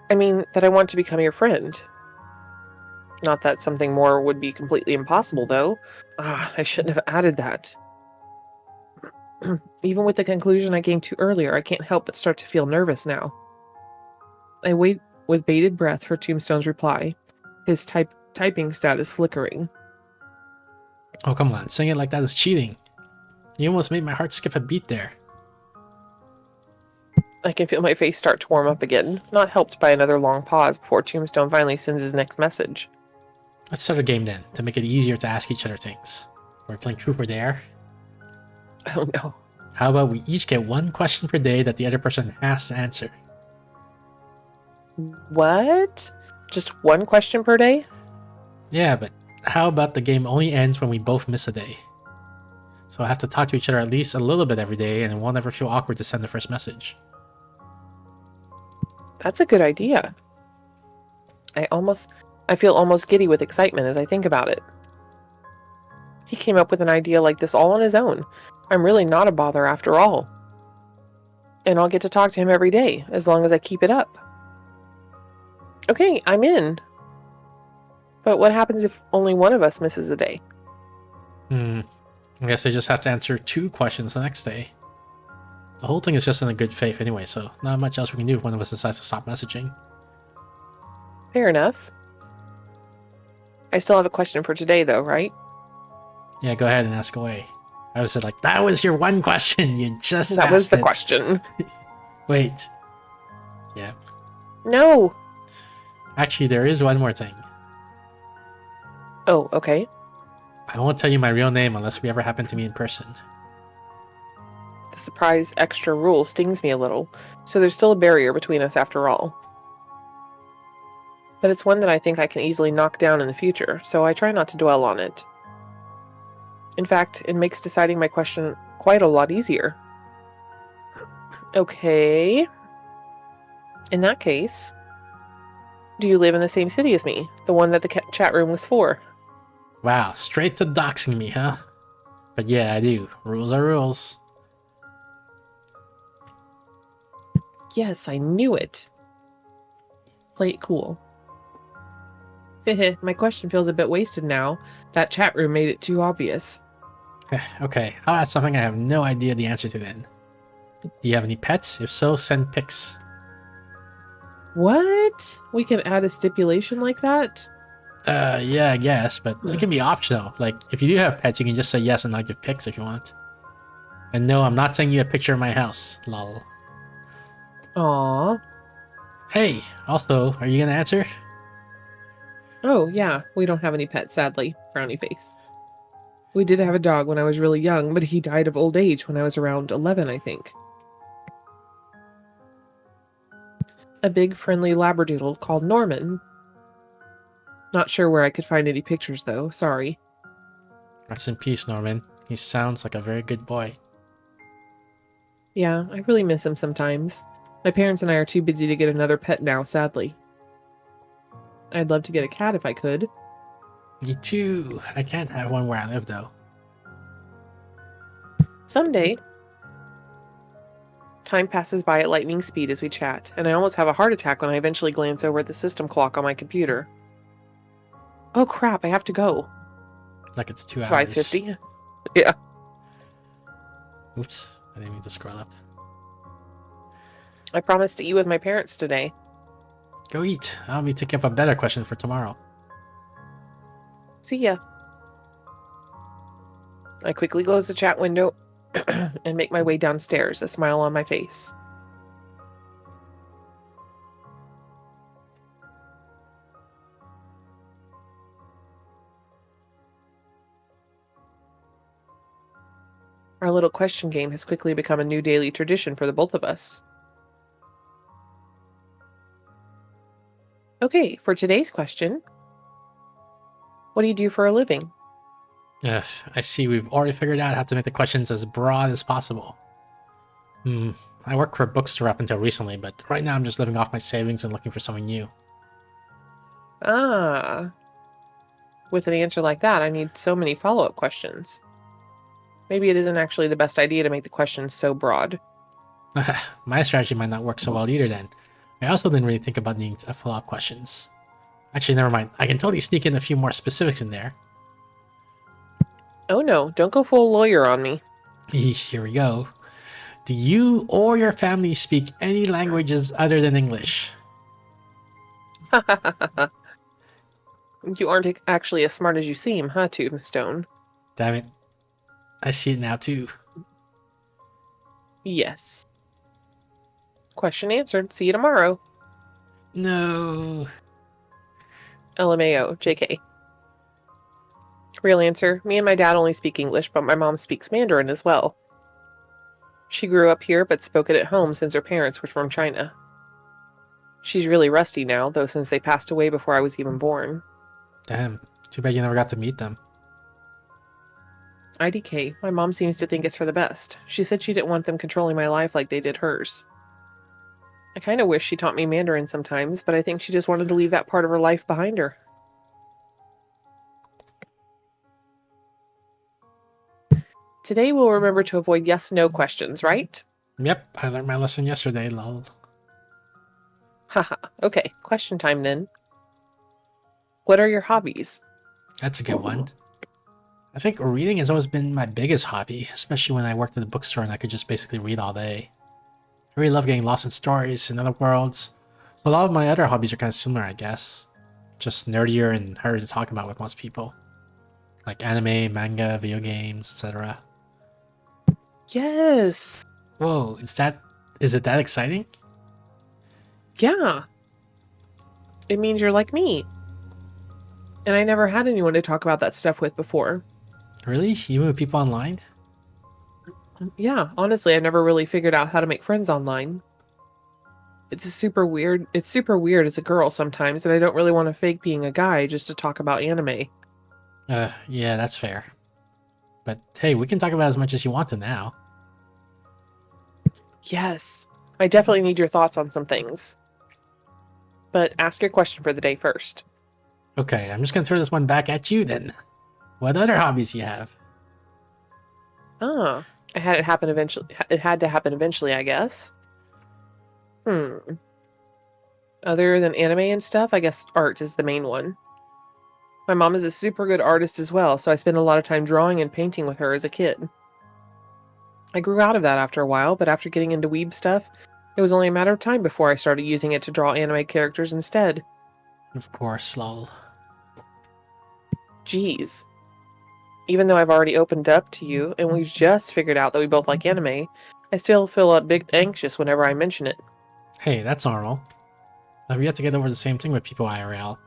I mean, that I want to become your friend. Not that something more would be completely impossible, though. I shouldn't have added that. Even with the conclusion I came to earlier, I can't help but start to feel nervous now. I wait with bated breath for Tombstone's reply, his typing status flickering. Oh, come on. Saying it like that is cheating. You almost made my heart skip a beat there. I can feel my face start to warm up again, not helped by another long pause before Tombstone finally sends his next message. Let's start a game then, to make it easier to ask each other things. We're playing Truth or Dare. Oh no. How about we each get one question per day that the other person has to answer? What? Just one question per day? Yeah, but how about the game only ends when we both miss a day? So I have to talk to each other at least a little bit every day, and it won't ever feel awkward to send the first message. That's a good idea. I feel almost giddy with excitement as I think about it. He came up with an idea like this all on his own. I'm really not a bother after all. And I'll get to talk to him every day, as long as I keep it up. Okay, I'm in. But what happens if only one of us misses a day? I guess I just have to answer 2 questions the next day. The whole thing is just in a good faith anyway, so not much else we can do if one of us decides to stop messaging. Fair enough. I still have a question for today, though, right? Yeah, go ahead and ask away. I was like, that was your one question. You just That was asked the it. question. Wait. Yeah. No! Actually, there is one more thing. Oh, okay. I won't tell you my real name unless we ever happen to meet in person. The surprise extra rule stings me a little, so there's still a barrier between us after all. But it's one that I think I can easily knock down in the future, so I try not to dwell on it. In fact, it makes deciding my question quite a lot easier. Okay. In that case, do you live in the same city as me? The one that the chat room was for? Wow, straight to doxing me, huh? But yeah, I do. Rules are rules. Yes, I knew it. Play it cool. My question feels a bit wasted now. That chat room made it too obvious. Okay, I'll ask something I have no idea the answer to then. Do you have any pets? If so, send pics. What? We can add a stipulation like that? Yeah, I guess, but it can be optional. Like, if you do have pets, you can just say yes and not give pics if you want. And no, I'm not sending you a picture of my house. Lol. Aww. Hey, also, are you gonna answer? Oh, yeah. We don't have any pets, sadly. Frowny face. We did have a dog when I was really young, but he died of old age when I was around 11, I think. A big, friendly labradoodle called Norman. Not sure where I could find any pictures, though. Sorry. Rest in peace, Norman. He sounds like a very good boy. Yeah, I really miss him sometimes. My parents and I are too busy to get another pet now, sadly. I'd love to get a cat if I could. Me too. I can't have one where I live, though. Someday. Time passes by at lightning speed as we chat, and I almost have a heart attack when I eventually glance over at the system clock on my computer. Oh crap, I have to go. Like it's 2 It's hours. 5:50. Yeah. Oops, I didn't mean to scroll up. I promised to eat with my parents today. Go eat. I'll be thinking of a better question for tomorrow. See ya. I quickly close the chat window and make my way downstairs, a smile on my face. Our little question game has quickly become a new daily tradition for the both of us. Okay, for today's question, what do you do for a living? Ugh, I see we've already figured out how to make the questions as broad as possible. I worked for a bookstore up until recently, but right now I'm just living off my savings and looking for something new. Ah. With an answer like that, I need so many follow-up questions. Maybe it isn't actually the best idea to make the questions so broad. My strategy might not work so well either then. I also didn't really think about needing follow-up questions. Actually, never mind. I can totally sneak in a few more specifics in there. Oh no, don't go full lawyer on me. Here we go. Do you or your family speak any languages other than English? You aren't actually as smart as you seem, huh, Tombstone? Damn it. I see it now too. Yes. Question answered. See you tomorrow. No. LMAO. JK. Real answer. Me and my dad only speak English, but my mom speaks Mandarin as well. She grew up here, but spoke it at home since her parents were from China. She's really rusty now, though, since they passed away before I was even born. Damn. Too bad you never got to meet them. IDK. My mom seems to think it's for the best. She said she didn't want them controlling my life like they did hers. I kind of wish she taught me Mandarin sometimes, but I think she just wanted to leave that part of her life behind her. Today we'll remember to avoid yes-no questions, right? Yep, I learned my lesson yesterday, lol. Haha. Okay, question time then. What are your hobbies? That's a good one. I think reading has always been my biggest hobby, especially when I worked at the bookstore and I could just basically read all day. I really love getting lost in stories and other worlds. So a lot of my other hobbies are kind of similar, I guess. Just nerdier and harder to talk about with most people. Like anime, manga, video games, etc. Yes. Whoa, is it that exciting? Yeah. It means you're like me. And I never had anyone to talk about that stuff with before. Really? Even with people online? Yeah, honestly, I never really figured out how to make friends online. It's super weird as a girl sometimes, and I don't really want to fake being a guy just to talk about anime. Yeah, that's fair. But hey, we can talk about as much as you want to now. Yes, I definitely need your thoughts on some things. But ask your question for the day first. Okay, I'm just gonna throw this one back at you then. What other hobbies you have? Ah, it had to happen eventually, I guess. Other than anime and stuff, I guess art is the main one. My mom is a super good artist as well, so I spent a lot of time drawing and painting with her as a kid. I grew out of that after a while, but after getting into weeb stuff, it was only a matter of time before I started using it to draw anime characters instead. Of course, lol. Jeez. Even though I've already opened up to you, and we've just figured out that we both like anime, I still feel a bit anxious whenever I mention it. Hey, that's normal. We have to get over the same thing with people IRL.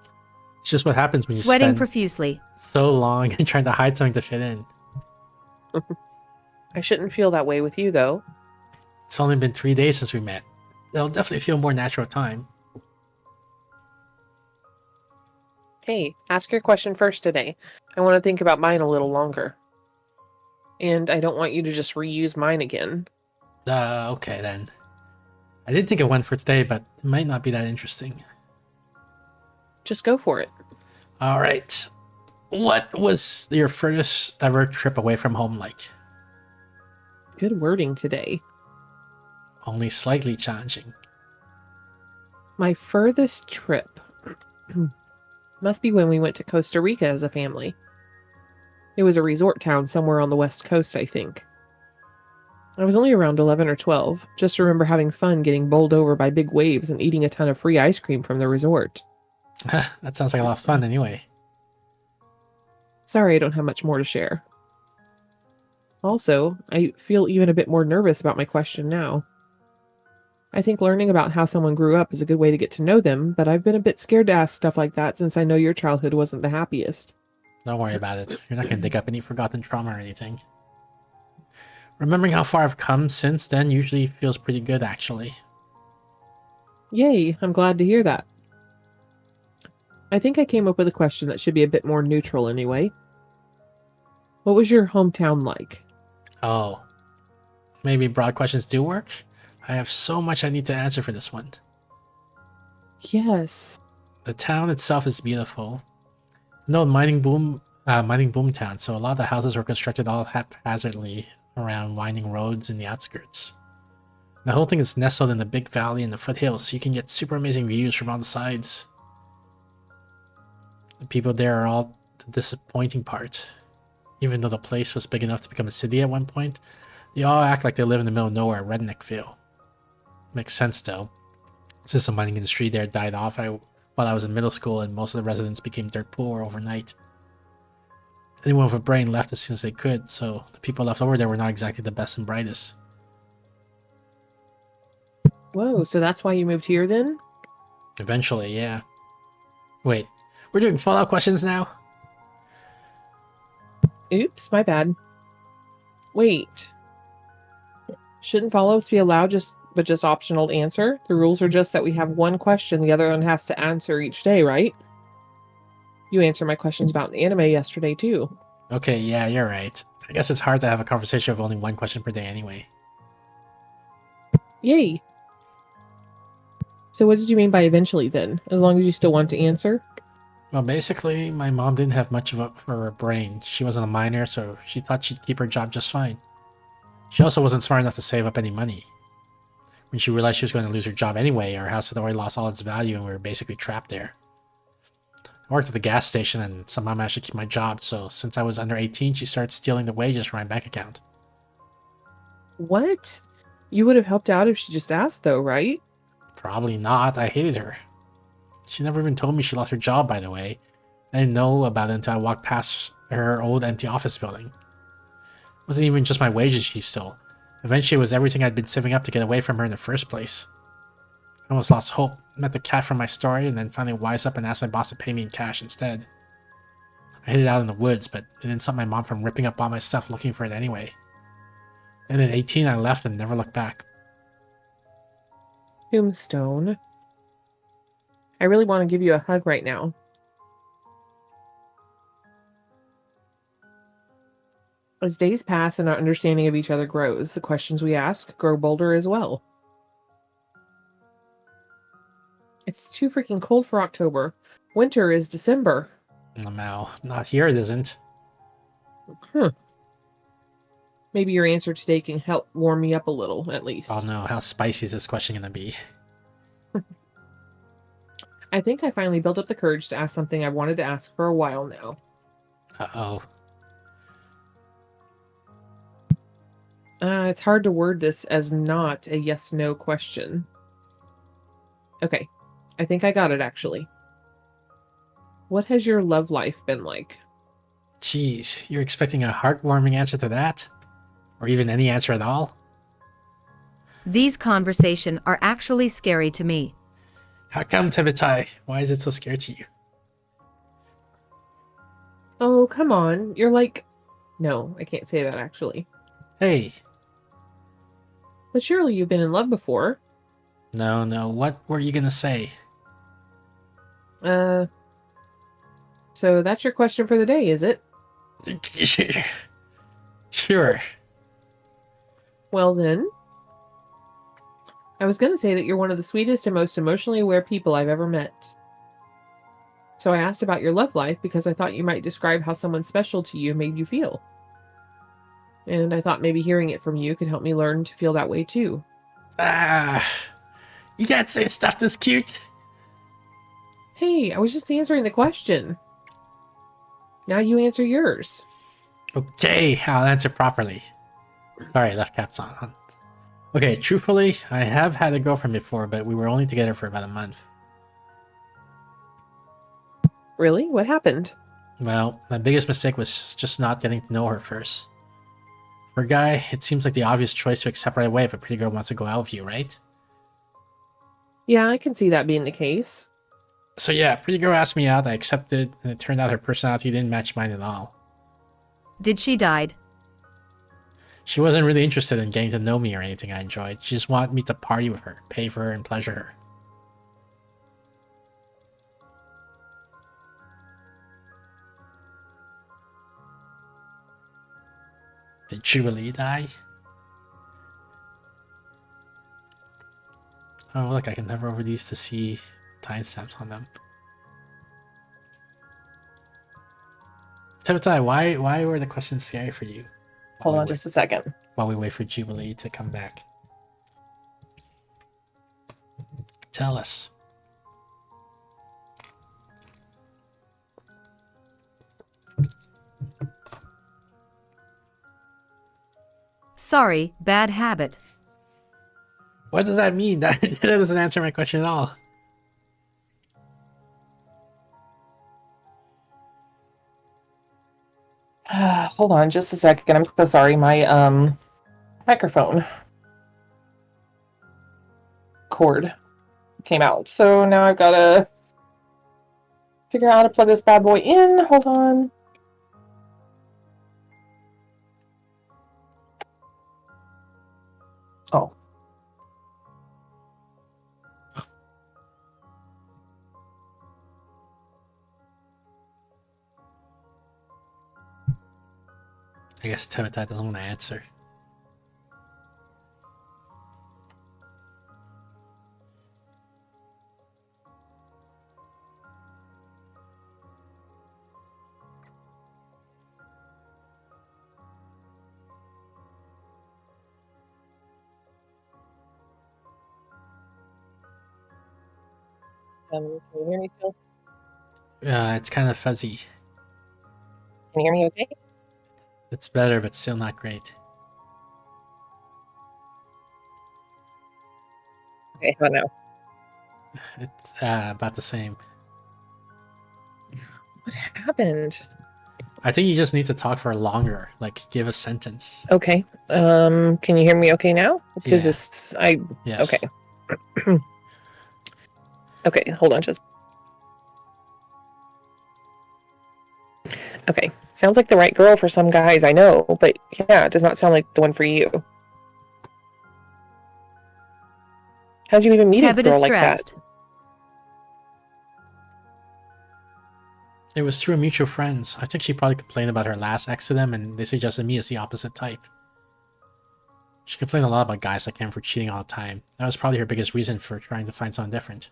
It's just what happens when you Sweating spend profusely. so long and trying to hide something to fit in. I shouldn't feel that way with you, though. It's only been 3 days since we met. It'll definitely feel more natural time. Hey, ask your question first today. I want to think about mine a little longer. And I don't want you to just reuse mine again. Okay then. I did think of one for today, but it might not be that interesting. Just go for it. Alright. What was your furthest ever trip away from home like? Good wording today. Only slightly challenging. My furthest trip must be when we went to Costa Rica as a family. It was a resort town somewhere on the west coast, I think. I was only around 11 or 12, just remember having fun getting bowled over by big waves and eating a ton of free ice cream from the resort. That sounds like a lot of fun anyway. Sorry I don't have much more to share. Also, I feel even a bit more nervous about my question now. I think learning about how someone grew up is a good way to get to know them, but I've been a bit scared to ask stuff like that since I know your childhood wasn't the happiest. Don't worry about it. You're not going to dig up any forgotten trauma or anything. Remembering how far I've come since then usually feels pretty good, actually. Yay, I'm glad to hear that. I think I came up with a question that should be a bit more neutral anyway. What was your hometown like? Oh. Maybe broad questions do work? I have so much I need to answer for this one. Yes. The town itself is beautiful. It's an old mining boom town, so a lot of the houses were constructed all haphazardly around winding roads in the outskirts. The whole thing is nestled in the big valley in the foothills, so you can get super amazing views from all the sides. The people there are all the disappointing part. Even though the place was big enough to become a city at one point, they all act like they live in the middle of nowhere, redneck feel. Makes sense though, since the mining industry there died off while I was in middle school and most of the residents became dirt poor overnight. Anyone with a brain left as soon as they could, so the people left over there were not exactly the best and brightest. Whoa, so that's why you moved here then? Eventually, yeah. Wait, we're doing Fallout questions now? Oops, my bad. Wait. Shouldn't follow-ups be allowed but just optional to answer? The rules are just that we have one question the other one has to answer each day, right? You answered my questions about anime yesterday too. Okay, yeah, you're right. I guess it's hard to have a conversation with only one question per day anyway. Yay. So what did you mean by eventually then? As long as you still want to answer? Well, basically, my mom didn't have much for a brain. She wasn't a minor, so she thought she'd keep her job just fine. She also wasn't smart enough to save up any money. When she realized she was going to lose her job anyway, our house had already lost all its value and we were basically trapped there. I worked at the gas station and somehow managed to keep my job, so since I was under 18, she started stealing the wages from my bank account. What? You would have helped out if she just asked though, right? Probably not. I hated her. She never even told me she lost her job, by the way. I didn't know about it until I walked past her old empty office building. It wasn't even just my wages she stole. Eventually it was everything I'd been saving up to get away from her in the first place. I almost lost hope, met the cat from my story, and then finally wised up and asked my boss to pay me in cash instead. I hid it out in the woods, but it didn't stop my mom from ripping up all my stuff looking for it anyway. Then at 18 I left and never looked back. Tombstone. I really want to give you a hug right now. As days pass and our understanding of each other grows, the questions we ask grow bolder as well. It's too freaking cold for October. Winter is December. No, not here it isn't. Maybe your answer today can help warm me up a little, at least. Oh no, how spicy is this question gonna be? I think I finally built up the courage to ask something I've wanted to ask for a while now. Uh-oh. It's hard to word this as not a yes-no question. Okay, I think I got it actually. What has your love life been like? Jeez, you're expecting a heartwarming answer to that? Or even any answer at all? These conversations are actually scary to me. How come, Tebetai? Why is it so scary to you? Oh, come on. You're like... No, I can't say that actually. Hey. But surely you've been in love before. No, what were you gonna say? So that's your question for the day, is it? Sure. Well then, I was going to say that you're one of the sweetest and most emotionally aware people I've ever met. So I asked about your love life because I thought you might describe how someone special to you made you feel. And I thought maybe hearing it from you could help me learn to feel that way too. Ah, you can't say stuff this cute. Hey, I was just answering the question. Now you answer yours. Okay, I'll answer properly. Sorry, left caps on. Okay, truthfully, I have had a girlfriend before, but we were only together for about a month. Really? What happened? Well, my biggest mistake was just not getting to know her first. For a guy, it seems like the obvious choice to accept right away if a pretty girl wants to go out with you, right? Yeah, I can see that being the case. So yeah, pretty girl asked me out, I accepted, and it turned out her personality didn't match mine at all. Did she died? She wasn't really interested in getting to know me or anything I enjoyed. She just wanted me to party with her, pay for her, and pleasure her. Did she really die? Oh, look, I can hover over these to see timestamps on them. Tebetai, why were the questions scary for you? Hold on just a second. While we wait for Jubilee to come back. Tell us. Sorry, bad habit. What does that mean? That doesn't answer my question at all. Hold on just a second. I'm so sorry. My microphone. cord came out. So now I've got to figure out how to plug this bad boy in. Hold on. Oh. I guess Tabitha doesn't want to answer. Can you hear me still? It's kind of fuzzy. Can you hear me okay? It's better, but still not great. Okay, how about now? It's about the same. What happened? I think you just need to talk for longer. Like, give a sentence. Okay. Can you hear me okay now? Because Yeah. Yes. Okay. Okay, hold on just. Okay. Sounds like the right girl for some guys I know, but yeah, it does not sound like the one for you. How'd you even meet a Tebit girl is like that? stressed. It was through mutual friends. I think she probably complained about her last ex to them, and they suggested me as the opposite type. She complained a lot about guys like him for cheating all the time. That was probably her biggest reason for trying to find someone different.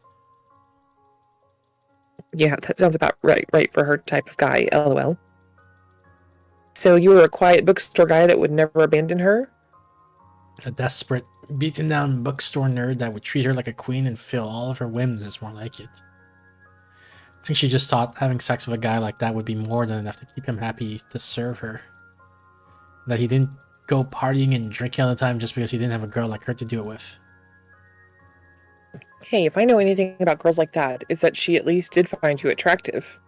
Yeah, that sounds about right for her type of guy, lol. So you were a quiet bookstore guy that would never abandon her? A desperate, beaten down bookstore nerd that would treat her like a queen and fill all of her whims is more like it. I think she just thought having sex with a guy like that would be more than enough to keep him happy to serve her. That he didn't go partying and drinking all the time just because he didn't have a girl like her to do it with. Hey, if I know anything about girls like that, it's that she at least did find you attractive.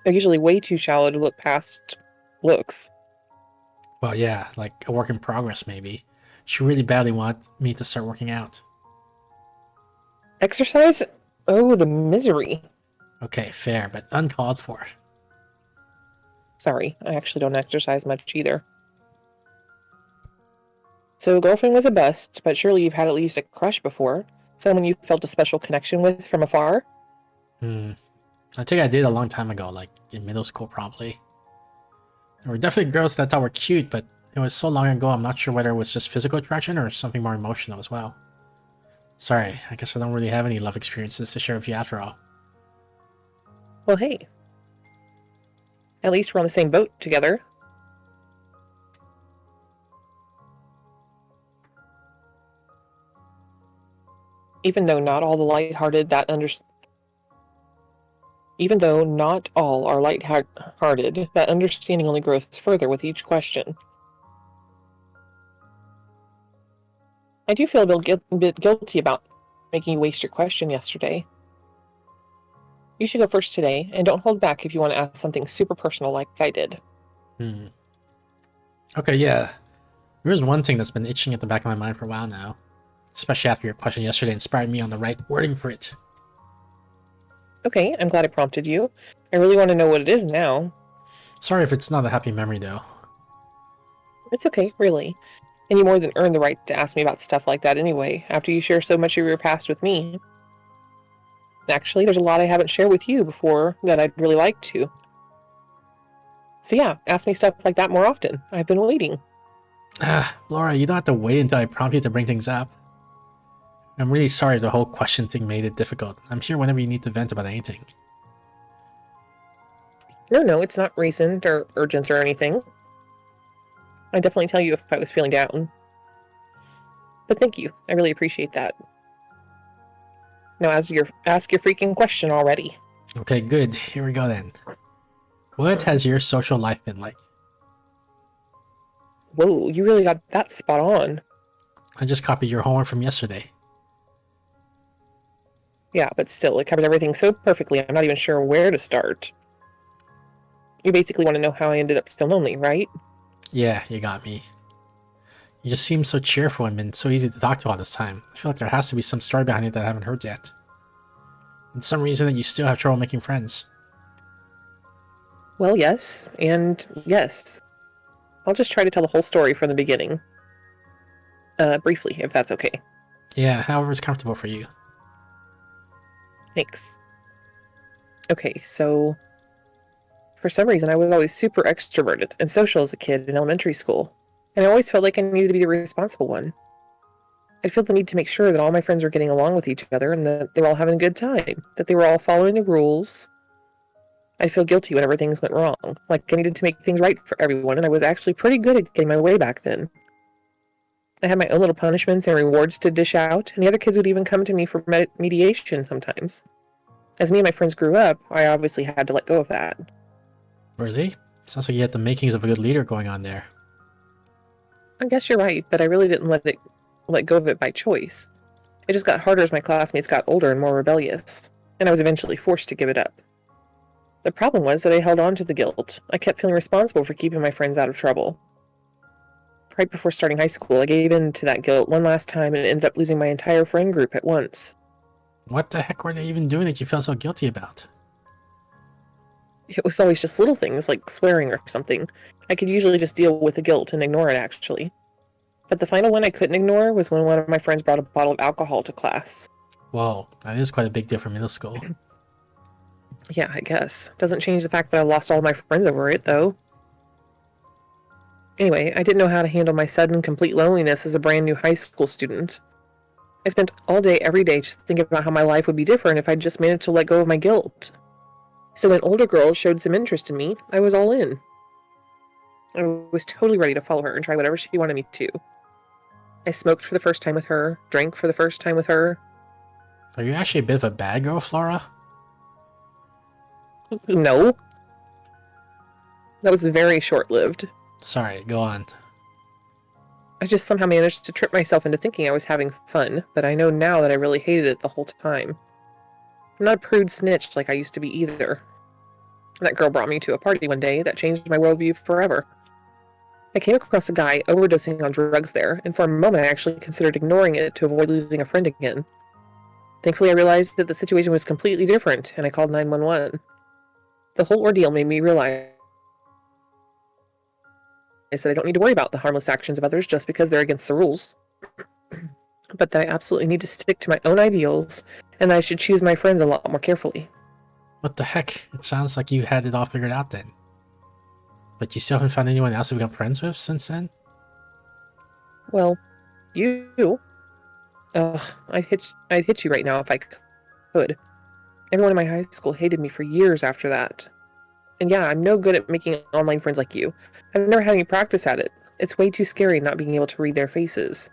They're usually way too shallow to look past looks. Well, yeah, like a work in progress, maybe. She really badly wanted me to start working out. Exercise? Oh, the misery. Okay, fair, but uncalled for. Sorry, I actually don't exercise much either. So girlfriend was a bust, but surely you've had at least a crush before. Someone you felt a special connection with from afar? I think I did a long time ago, like in middle school probably. There were definitely girls that I thought were cute, but it was so long ago I'm not sure whether it was just physical attraction or something more emotional as well. Sorry, I guess I don't really have any love experiences to share with you after all. Well, hey. At least we're on the same boat together. Even though not all are light-hearted, that understanding only grows further with each question. I do feel a bit guilty about making you waste your question yesterday. You should go first today, and don't hold back if you want to ask something super personal like I did. Okay, yeah. There's one thing that's been itching at the back of my mind for a while now. Especially after your question yesterday inspired me on the right wording for it. Okay, I'm glad I prompted you. I really want to know what it is now. Sorry if it's not a happy memory though. It's okay, really. And you more than earn the right to ask me about stuff like that anyway, after you share so much of your past with me. Actually, there's a lot I haven't shared with you before that I'd really like to. So yeah, ask me stuff like that more often. I've been waiting. Laura, you don't have to wait until I prompt you to bring things up. I'm really sorry the whole question thing made it difficult. I'm here whenever you need to vent about anything. No, it's not recent or urgent or anything. I'd definitely tell you if I was feeling down. But thank you. I really appreciate that. Now ask your freaking question already. Okay, good. Here we go then. What has your social life been like? Whoa, you really got that spot on. I just copied your homework from yesterday. Yeah, but still, it covers everything so perfectly, I'm not even sure where to start. You basically want to know how I ended up still lonely, right? Yeah, you got me. You just seem so cheerful and been so easy to talk to all this time. I feel like there has to be some story behind it that I haven't heard yet. And some reason that you still have trouble making friends. Well, yes, and yes. I'll just try to tell the whole story from the beginning. Briefly, if that's okay. Yeah, however is comfortable for you. Thanks. Okay, so for some reason I was always super extroverted and social as a kid in elementary school, and I always felt like I needed to be the responsible one. I'd feel the need to make sure that all my friends were getting along with each other and that they were all having a good time, that they were all following the rules. I'd feel guilty whenever things went wrong, like I needed to make things right for everyone, and I was actually pretty good at getting my way back then. I had my own little punishments and rewards to dish out, and the other kids would even come to me for mediation sometimes. As me and my friends grew up, I obviously had to let go of that. Really? Sounds like you had the makings of a good leader going on there. I guess you're right, but I really didn't let go of it by choice. It just got harder as my classmates got older and more rebellious, and I was eventually forced to give it up. The problem was that I held on to the guilt. I kept feeling responsible for keeping my friends out of trouble. Right before starting high school, I gave in to that guilt one last time and ended up losing my entire friend group at once. What the heck were they even doing that you felt so guilty about? It was always just little things like swearing or something. I could usually just deal with the guilt and ignore it, actually. But the final one I couldn't ignore was when one of my friends brought a bottle of alcohol to class. Whoa, that is quite a big deal for middle school. Yeah, I guess. Doesn't change the fact that I lost all my friends over it, though. Anyway, I didn't know how to handle my sudden, complete loneliness as a brand new high school student. I spent all day, every day, just thinking about how my life would be different if I just managed to let go of my guilt. So when older girls showed some interest in me, I was all in. I was totally ready to follow her and try whatever she wanted me to. I smoked for the first time with her, drank for the first time with her. Are you actually a bit of a bad girl, Flora? No. That was very short-lived. Sorry, go on. I just somehow managed to trip myself into thinking I was having fun, but I know now that I really hated it the whole time. I'm not a prude snitch like I used to be either. That girl brought me to a party one day that changed my worldview forever. I came across a guy overdosing on drugs there, and for a moment I actually considered ignoring it to avoid losing a friend again. Thankfully I realized that the situation was completely different, and I called 911. The whole ordeal made me realize that I don't need to worry about the harmless actions of others just because they're against the rules, but that I absolutely need to stick to my own ideals, and that I should choose my friends a lot more carefully. What the heck? It sounds like you had it all figured out then. But you still haven't found anyone else to become friends with since then? Well, you. I'd hit you right now if I could. Everyone in my high school hated me for years after that. And yeah, I'm no good at making online friends like you. I've never had any practice at it. It's way too scary not being able to read their faces.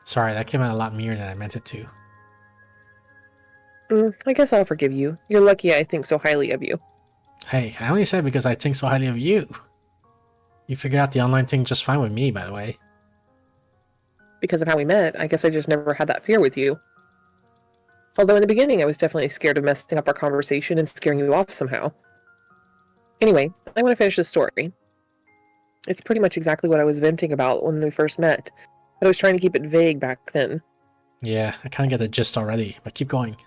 Sorry, that came out a lot meaner than I meant it to. I guess I'll forgive you. You're lucky I think so highly of you. Hey, I only said it because I think so highly of you. You figured out the online thing just fine with me, by the way. Because of how we met, I guess I just never had that fear with you. Although in the beginning I was definitely scared of messing up our conversation and scaring you off somehow. Anyway, I want to finish this story. It's pretty much exactly what I was venting about when we first met, but I was trying to keep it vague back then. Yeah, I kind of get the gist already, but keep going.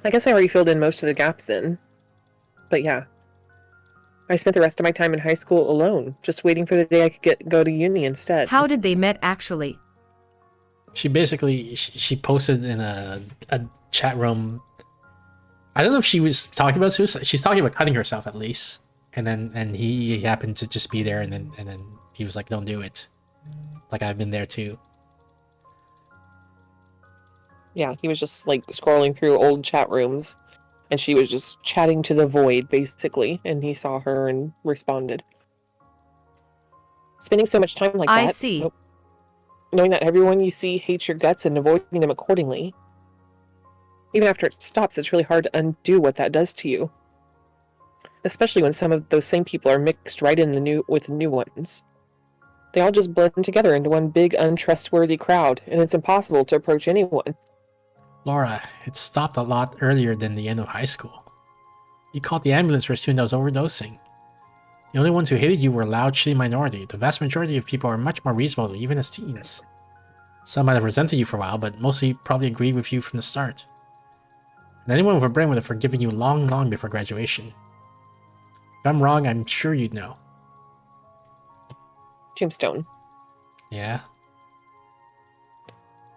I guess I already filled in most of the gaps then. But yeah. I spent the rest of my time in high school alone, just waiting for the day I could go to uni instead. How did they met actually? She basically, she posted in a chat room. I don't know if she was talking about suicide. She's talking about cutting herself at least. And he happened to just be there, and then he was like, "Don't do it." Like, I've been there too. Yeah, he was just like scrolling through old chat rooms, and she was just chatting to the void basically, and he saw her and responded. Spending so much time like I that. see. Knowing that everyone you see hates your guts and avoiding them accordingly. Even after it stops, it's really hard to undo what that does to you. Especially when some of those same people are mixed right in with new ones. They all just blend together into one big untrustworthy crowd, and it's impossible to approach anyone. Laura, it stopped a lot earlier than the end of high school. You called the ambulance for a student that was overdosing. The only ones who hated you were a loud, shitty minority. The vast majority of people are much more reasonable, even as teens. Some might have resented you for a while, but mostly probably agreed with you from the start. And anyone with a brain would have forgiven you long, long before graduation. If I'm wrong, I'm sure you'd know. Tombstone. Yeah?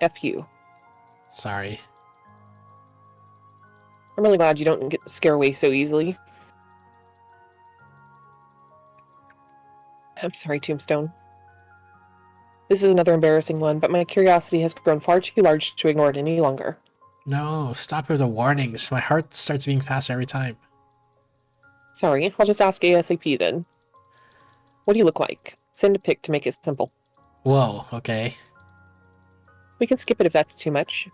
F you. Sorry. I'm really glad you don't get scare away so easily. I'm sorry, Tombstone. This is another embarrassing one, but my curiosity has grown far too large to ignore it any longer. No, stop with the warnings. My heart starts beating faster every time. Sorry, I'll just ask ASAP then. What do you look like? Send a pic to make it simple. Whoa, okay. We can skip it if that's too much.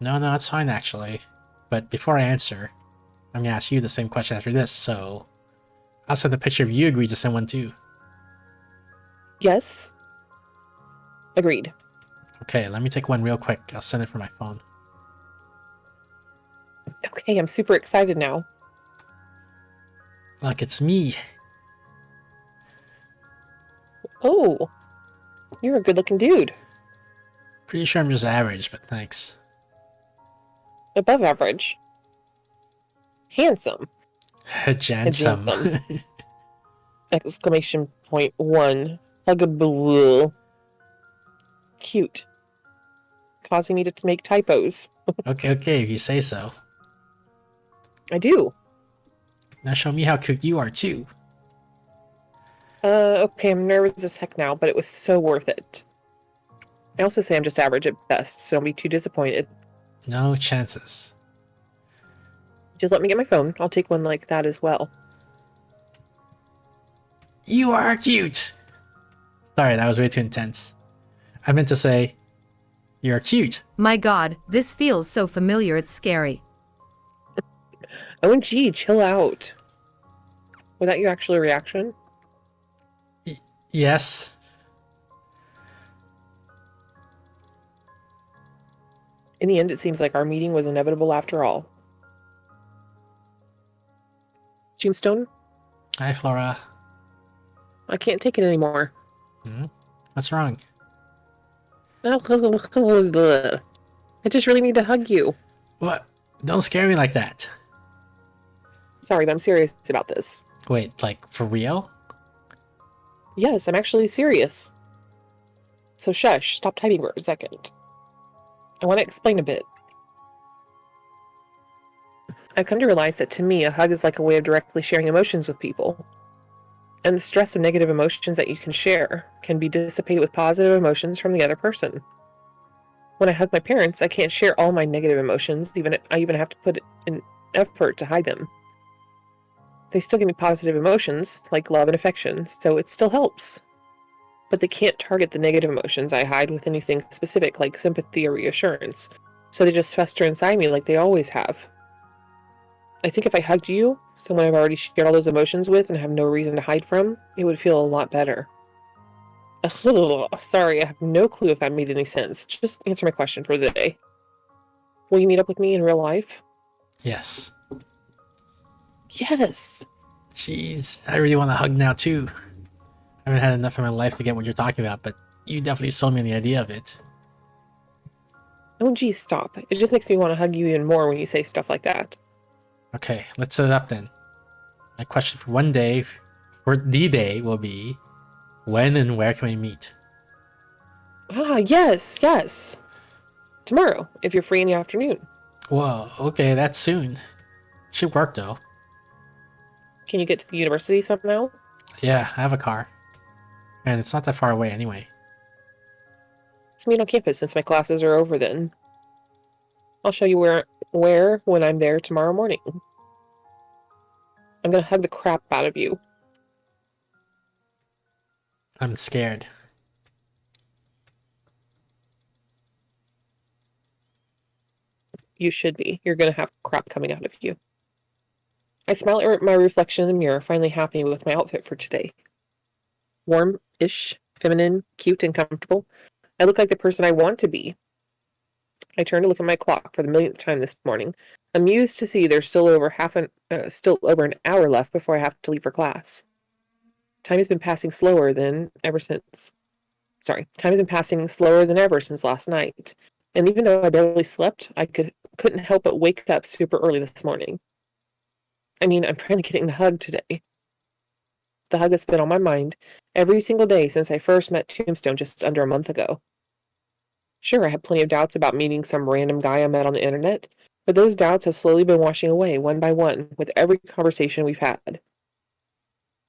No, it's fine actually. But before I answer, I'm gonna ask you the same question after this, so... I'll send a picture of you agreed to send one too. Yes? Agreed. Okay, let me take one real quick. I'll send it from my phone. Okay, I'm super excited now. Look, it's me. Oh, you're a good-looking dude. Pretty sure I'm just average, but thanks. Above average. Handsome. Jansum. Exclamation point 1. Huggable. Cute. Causing me to make typos. Okay, if you say so. I do. Now show me how cute you are too. Okay, I'm nervous as heck now, but it was so worth it. I also say I'm just average at best, so don't be too disappointed. No chances. Just let me get my phone. I'll take one like that as well. You are cute! Sorry, that was way too intense. I meant to say, you're cute. My god, this feels so familiar it's scary. OMG, chill out. Was that your actual reaction? Yes. In the end, it seems like our meeting was inevitable after all. Tombstone, Hi, Flora. I can't take it anymore. What's wrong? I just really need to hug you. What? Don't scare me like that. Sorry, but I'm serious about this. Wait, like, for real? Yes, I'm actually serious. So shush, stop typing for a second. I want to explain a bit. I've come to realize that to me, a hug is like a way of directly sharing emotions with people. And the stress of negative emotions that you can share can be dissipated with positive emotions from the other person. When I hug my parents, I can't share all my negative emotions, I even have to put in effort to hide them. They still give me positive emotions, like love and affection, so it still helps. But they can't target the negative emotions I hide with anything specific, like sympathy or reassurance, so they just fester inside me like they always have. I think if I hugged you, someone I've already shared all those emotions with and have no reason to hide from, it would feel a lot better. Sorry, I have no clue if that made any sense. Just answer my question for the day. Will you meet up with me in real life? Yes. Yes! Jeez, I really want to hug now too. I haven't had enough in my life to get what you're talking about, but you definitely sold me on the idea of it. Oh geez, stop. It just makes me want to hug you even more when you say stuff like that. Okay, let's set it up then. My question for one day, for the day, will be, when and where can we meet? Ah, yes. Tomorrow, if you're free in the afternoon. Whoa, okay, that's soon. Should work though. Can you get to the university somehow? Yeah, I have a car. And it's not that far away anyway. Let's meet on campus since my classes are over then. I'll show you where when I'm there tomorrow morning. I'm gonna hug the crap out of you. I'm scared. You should be. You're gonna have crap coming out of you. I smile at my reflection in the mirror, finally happy with my outfit for today. Warm-ish, feminine, cute, and comfortable. I look like the person I want to be. I turn to look at my clock for the millionth time this morning, amused to see there's still over an hour left before I have to leave for class. Time has been passing slower than ever since. Time has been passing slower than ever since last night. And even though I barely slept, I couldn't help but wake up super early this morning. I mean, I'm finally getting the hug today. The hug that's been on my mind every single day since I first met Tombstone just under a month ago. Sure, I had plenty of doubts about meeting some random guy I met on the internet, but those doubts have slowly been washing away one by one with every conversation we've had.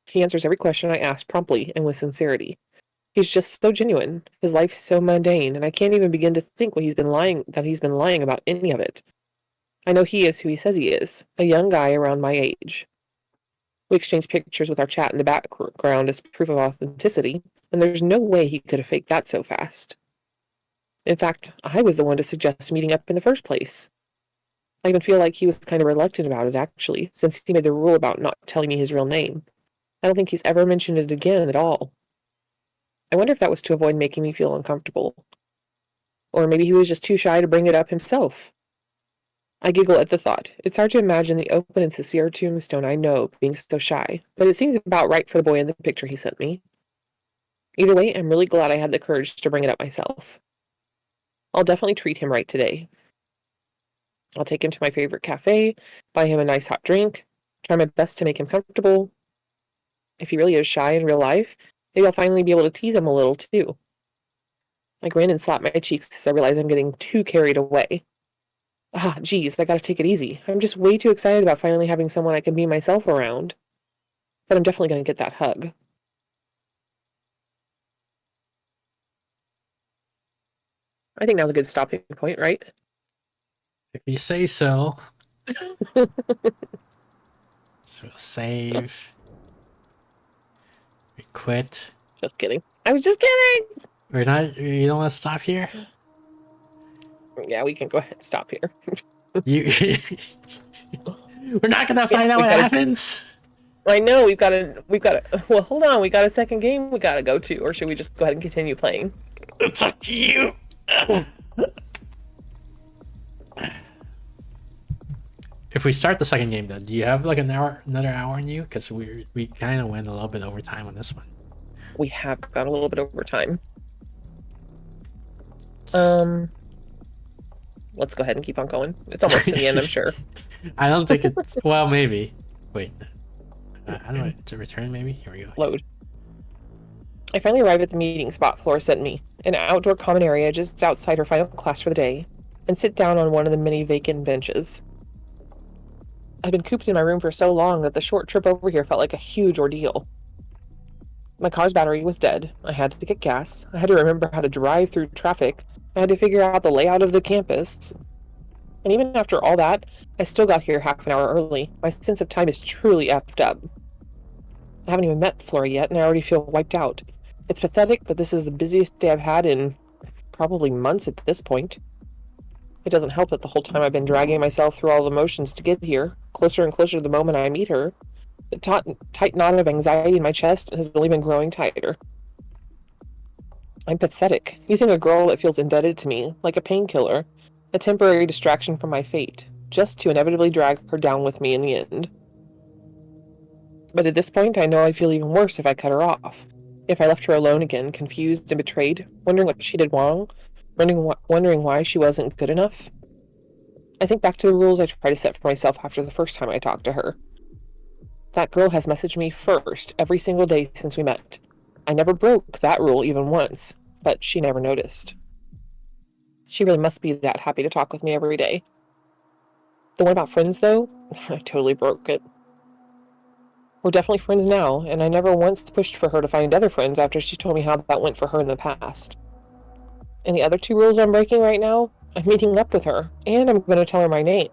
He answers every question I ask promptly and with sincerity. He's just so genuine. His life's so mundane, and I can't even begin to think he's been lying about any of it. I know he is who he says he is, a young guy around my age. We exchange pictures with our chat in the background as proof of authenticity, and there's no way he could have faked that so fast. In fact, I was the one to suggest meeting up in the first place. I even feel like he was kind of reluctant about it, actually, since he made the rule about not telling me his real name. I don't think he's ever mentioned it again at all. I wonder if that was to avoid making me feel uncomfortable. Or maybe he was just too shy to bring it up himself. I giggle at the thought. It's hard to imagine the open and sincere Tombstone I know being so shy, but it seems about right for the boy in the picture he sent me. Either way, I'm really glad I had the courage to bring it up myself. I'll definitely treat him right today. I'll take him to my favorite cafe, buy him a nice hot drink, try my best to make him comfortable. If he really is shy in real life, maybe I'll finally be able to tease him a little, too. I grin and slap my cheeks as I realize I'm getting too carried away. Geez, I gotta take it easy. I'm just way too excited about finally having someone I can be myself around. But I'm definitely gonna get that hug. I think now's a good stopping point, right? If you say so. So save. We quit. Just kidding. I was just kidding! We're not. You don't want to stop here. Yeah, we can go ahead and stop here. You. We're not gonna find out what happens. I know we've got to. Well, hold on. We got a second game we got to go to, or should we just go ahead and continue playing? It's up to you. If we start the second game, though, do you have like another hour on you? Because we kind of went a little bit over time on this one. We have got a little bit over time. Let's go ahead and keep on going. It's almost to the end, I'm sure. I don't think it's. Well, maybe. Wait. How do I to return? Maybe here we go. Load. I finally arrive at the meeting spot Flora sent me, an outdoor common area just outside her final class for the day, and sit down on one of the many vacant benches. I'd been cooped in my room for so long that the short trip over here felt like a huge ordeal. My car's battery was dead. I had to get gas. I had to remember how to drive through traffic. I had to figure out the layout of the campus. And even after all that, I still got here half an hour early. My sense of time is truly effed up. I haven't even met Flora yet, and I already feel wiped out. It's pathetic, but this is the busiest day I've had in probably months at this point. It doesn't help that the whole time I've been dragging myself through all the motions to get here, closer and closer to the moment I meet her. The tight knot of anxiety in my chest has only been growing tighter. I'm pathetic, using a girl that feels indebted to me, like a painkiller, a temporary distraction from my fate, just to inevitably drag her down with me in the end. But at this point, I know I'd feel even worse if I cut her off. If I left her alone again, confused and betrayed, wondering what she did wrong, wondering why she wasn't good enough. I think back to the rules I tried to set for myself after the first time I talked to her. That girl has messaged me first every single day since we met. I never broke that rule even once, but she never noticed. She really must be that happy to talk with me every day. The one about friends, though, I totally broke it. We're definitely friends now, and I never once pushed for her to find other friends after she told me how that went for her in the past. And the other two rules I'm breaking right now, I'm meeting up with her, and I'm going to tell her my name.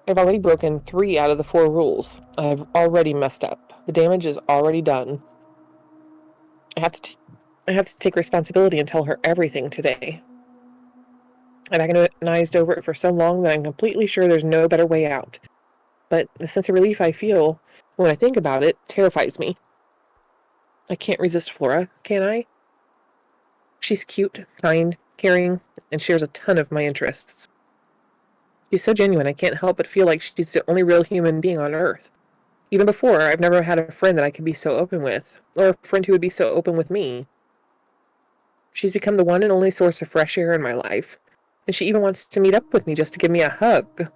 I've already broken 3 out of the 4 rules. I've already messed up. The damage is already done. I have to take responsibility and tell her everything today. I've agonized over it for so long that I'm completely sure there's no better way out. But the sense of relief I feel when I think about it terrifies me. I can't resist Flora, can I? She's cute, kind, caring, and shares a ton of my interests. She's so genuine I can't help but feel like she's the only real human being on Earth. Even before, I've never had a friend that I could be so open with, or a friend who would be so open with me. She's become the one and only source of fresh air in my life, and she even wants to meet up with me just to give me a hug.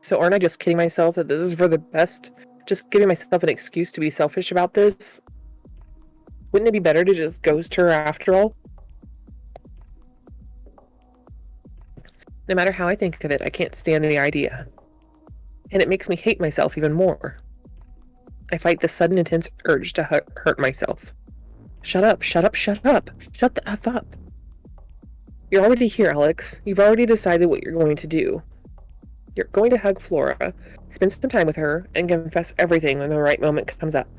So aren't I just kidding myself that this is for the best? Just giving myself an excuse to be selfish about this? Wouldn't it be better to just ghost her after all? No matter how I think of it, I can't stand the idea. And it makes me hate myself even more. I fight this sudden intense urge to hurt myself. Shut up, shut up, shut up. Shut the F up. You're already here, Alex. You've already decided what you're going to do. You're going to hug Flora, spend some time with her, and confess everything when the right moment comes up.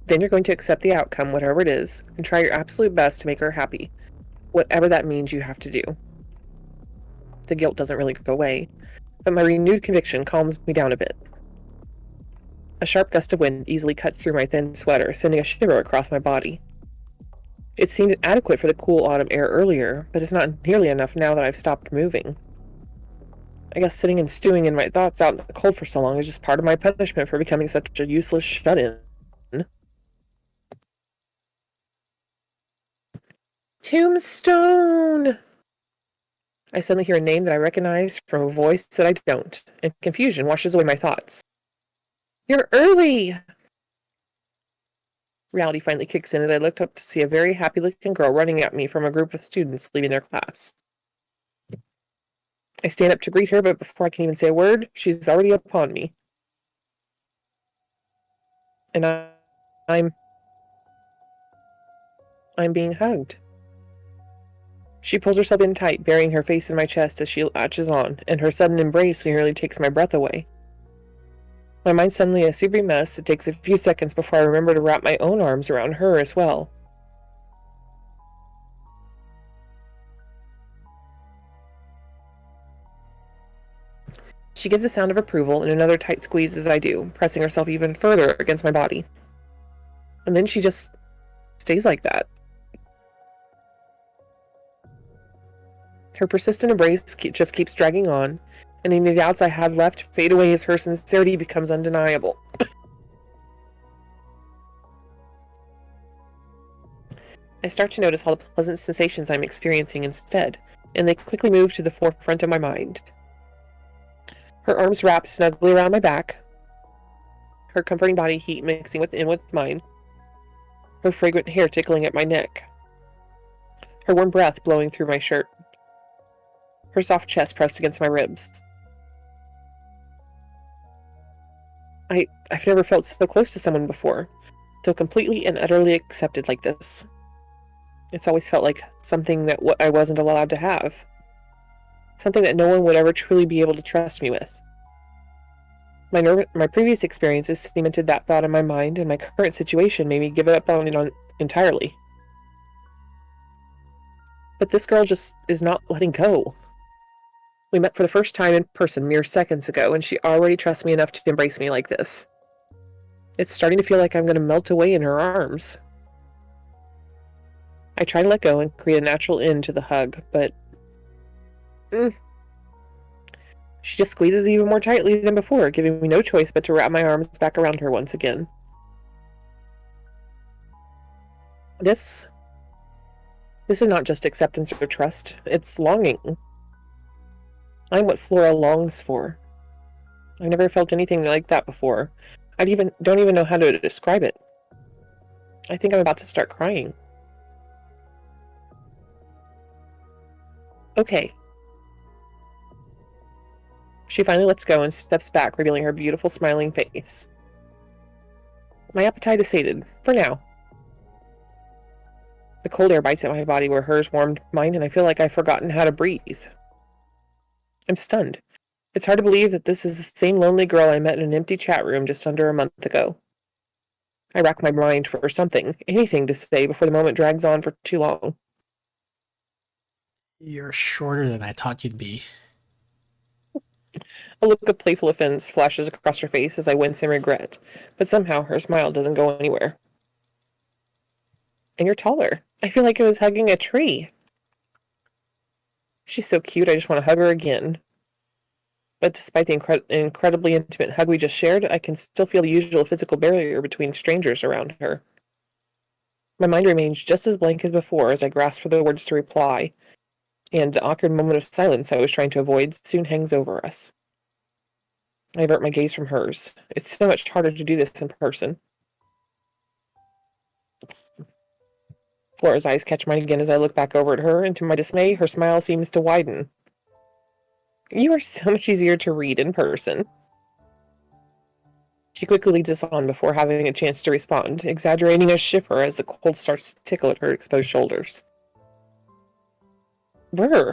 Then you're going to accept the outcome, whatever it is, and try your absolute best to make her happy, whatever that means you have to do. The guilt doesn't really go away, but my renewed conviction calms me down a bit. A sharp gust of wind easily cuts through my thin sweater, sending a shiver across my body. It seemed adequate for the cool autumn air earlier, but it's not nearly enough now that I've stopped moving. I guess sitting and stewing in my thoughts out in the cold for so long is just part of my punishment for becoming such a useless shut-in. Tombstone! I suddenly hear a name that I recognize from a voice that I don't, and confusion washes away my thoughts. You're early! Reality finally kicks in as I looked up to see a very happy-looking girl running at me from a group of students leaving their class. I stand up to greet her, but before I can even say a word, she's already upon me. And I'm being hugged. She pulls herself in tight, burying her face in my chest as she latches on, and her sudden embrace nearly takes my breath away. My mind's suddenly a super mess. It takes a few seconds before I remember to wrap my own arms around her as well. She gives a sound of approval and another tight squeeze as I do, pressing herself even further against my body. And then she just stays like that. Her persistent embrace just keeps dragging on, and any doubts I had left fade away as her sincerity becomes undeniable. I start to notice all the pleasant sensations I'm experiencing instead, and they quickly move to the forefront of my mind. Her arms wrapped snugly around my back, her comforting body heat mixing with mine, her fragrant hair tickling at my neck, her warm breath blowing through my shirt, her soft chest pressed against my ribs. I've never felt so close to someone before, so completely and utterly accepted like this. It's always felt like something that I wasn't allowed to have. Something that no one would ever truly be able to trust me with. My previous experiences cemented that thought in my mind, and my current situation made me give it up on it entirely. But this girl just is not letting go. We met for the first time in person mere seconds ago, and she already trusts me enough to embrace me like this. It's starting to feel like I'm going to melt away in her arms. I try to let go and create a natural end to the hug, but she just squeezes even more tightly than before, giving me no choice but to wrap my arms back around her once again. This is not just acceptance or trust, it's longing. I'm what Flora longs for. I've never felt anything like that before. I don't even know how to describe it. I think I'm about to start crying. Okay. She finally lets go and steps back, revealing her beautiful smiling face. My appetite is sated, for now. The cold air bites at my body where hers warmed mine, and I feel like I've forgotten how to breathe. I'm stunned. It's hard to believe that this is the same lonely girl I met in an empty chat room just under a month ago. I rack my mind for something, anything to say before the moment drags on for too long. You're shorter than I thought you'd be. A look of playful offense flashes across her face as I wince in regret, but somehow her smile doesn't go anywhere. And you're taller. I feel like I was hugging a tree. She's so cute, I just want to hug her again. But despite the incredibly intimate hug we just shared, I can still feel the usual physical barrier between strangers around her. My mind remains just as blank as before as I grasp for the words to reply, and the awkward moment of silence I was trying to avoid soon hangs over us. I avert my gaze from hers. It's so much harder to do this in person. Flora's eyes catch mine again as I look back over at her, and to my dismay, her smile seems to widen. You are so much easier to read in person. She quickly leads us on before having a chance to respond, exaggerating a shiver as the cold starts to tickle at her exposed shoulders. Brr.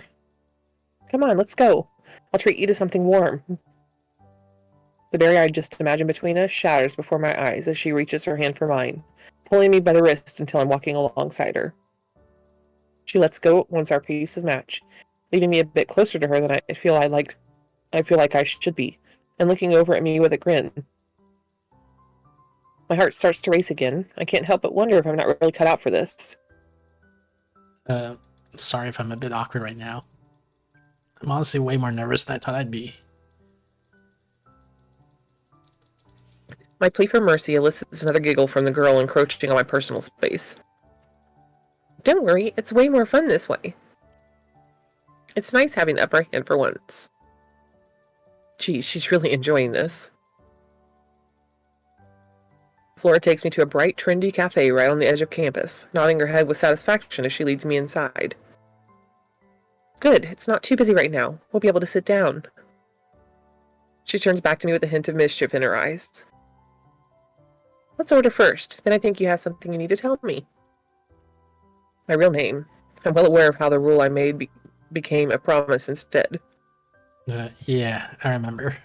Come on, let's go. I'll treat you to something warm. The barrier I just imagined between us shatters before my eyes as she reaches her hand for mine, pulling me by the wrist until I'm walking alongside her. She lets go once our paces match, leaving me a bit closer to her than I feel like I should be, and looking over at me with a grin. My heart starts to race again. I can't help but wonder if I'm not really cut out for this. Sorry if I'm a bit awkward right now. I'm honestly way more nervous than I thought I'd be. My plea for mercy elicits another giggle from the girl encroaching on my personal space. Don't worry, it's way more fun this way. It's nice having the upper hand for once. Geez, she's really enjoying this. Flora takes me to a bright, trendy cafe right on the edge of campus, nodding her head with satisfaction as she leads me inside. Good, it's not too busy right now. We'll be able to sit down. She turns back to me with a hint of mischief in her eyes. Let's order first, then I think you have something you need to tell me. My real name. I'm well aware of how the rule I made became a promise instead. Yeah, I remember.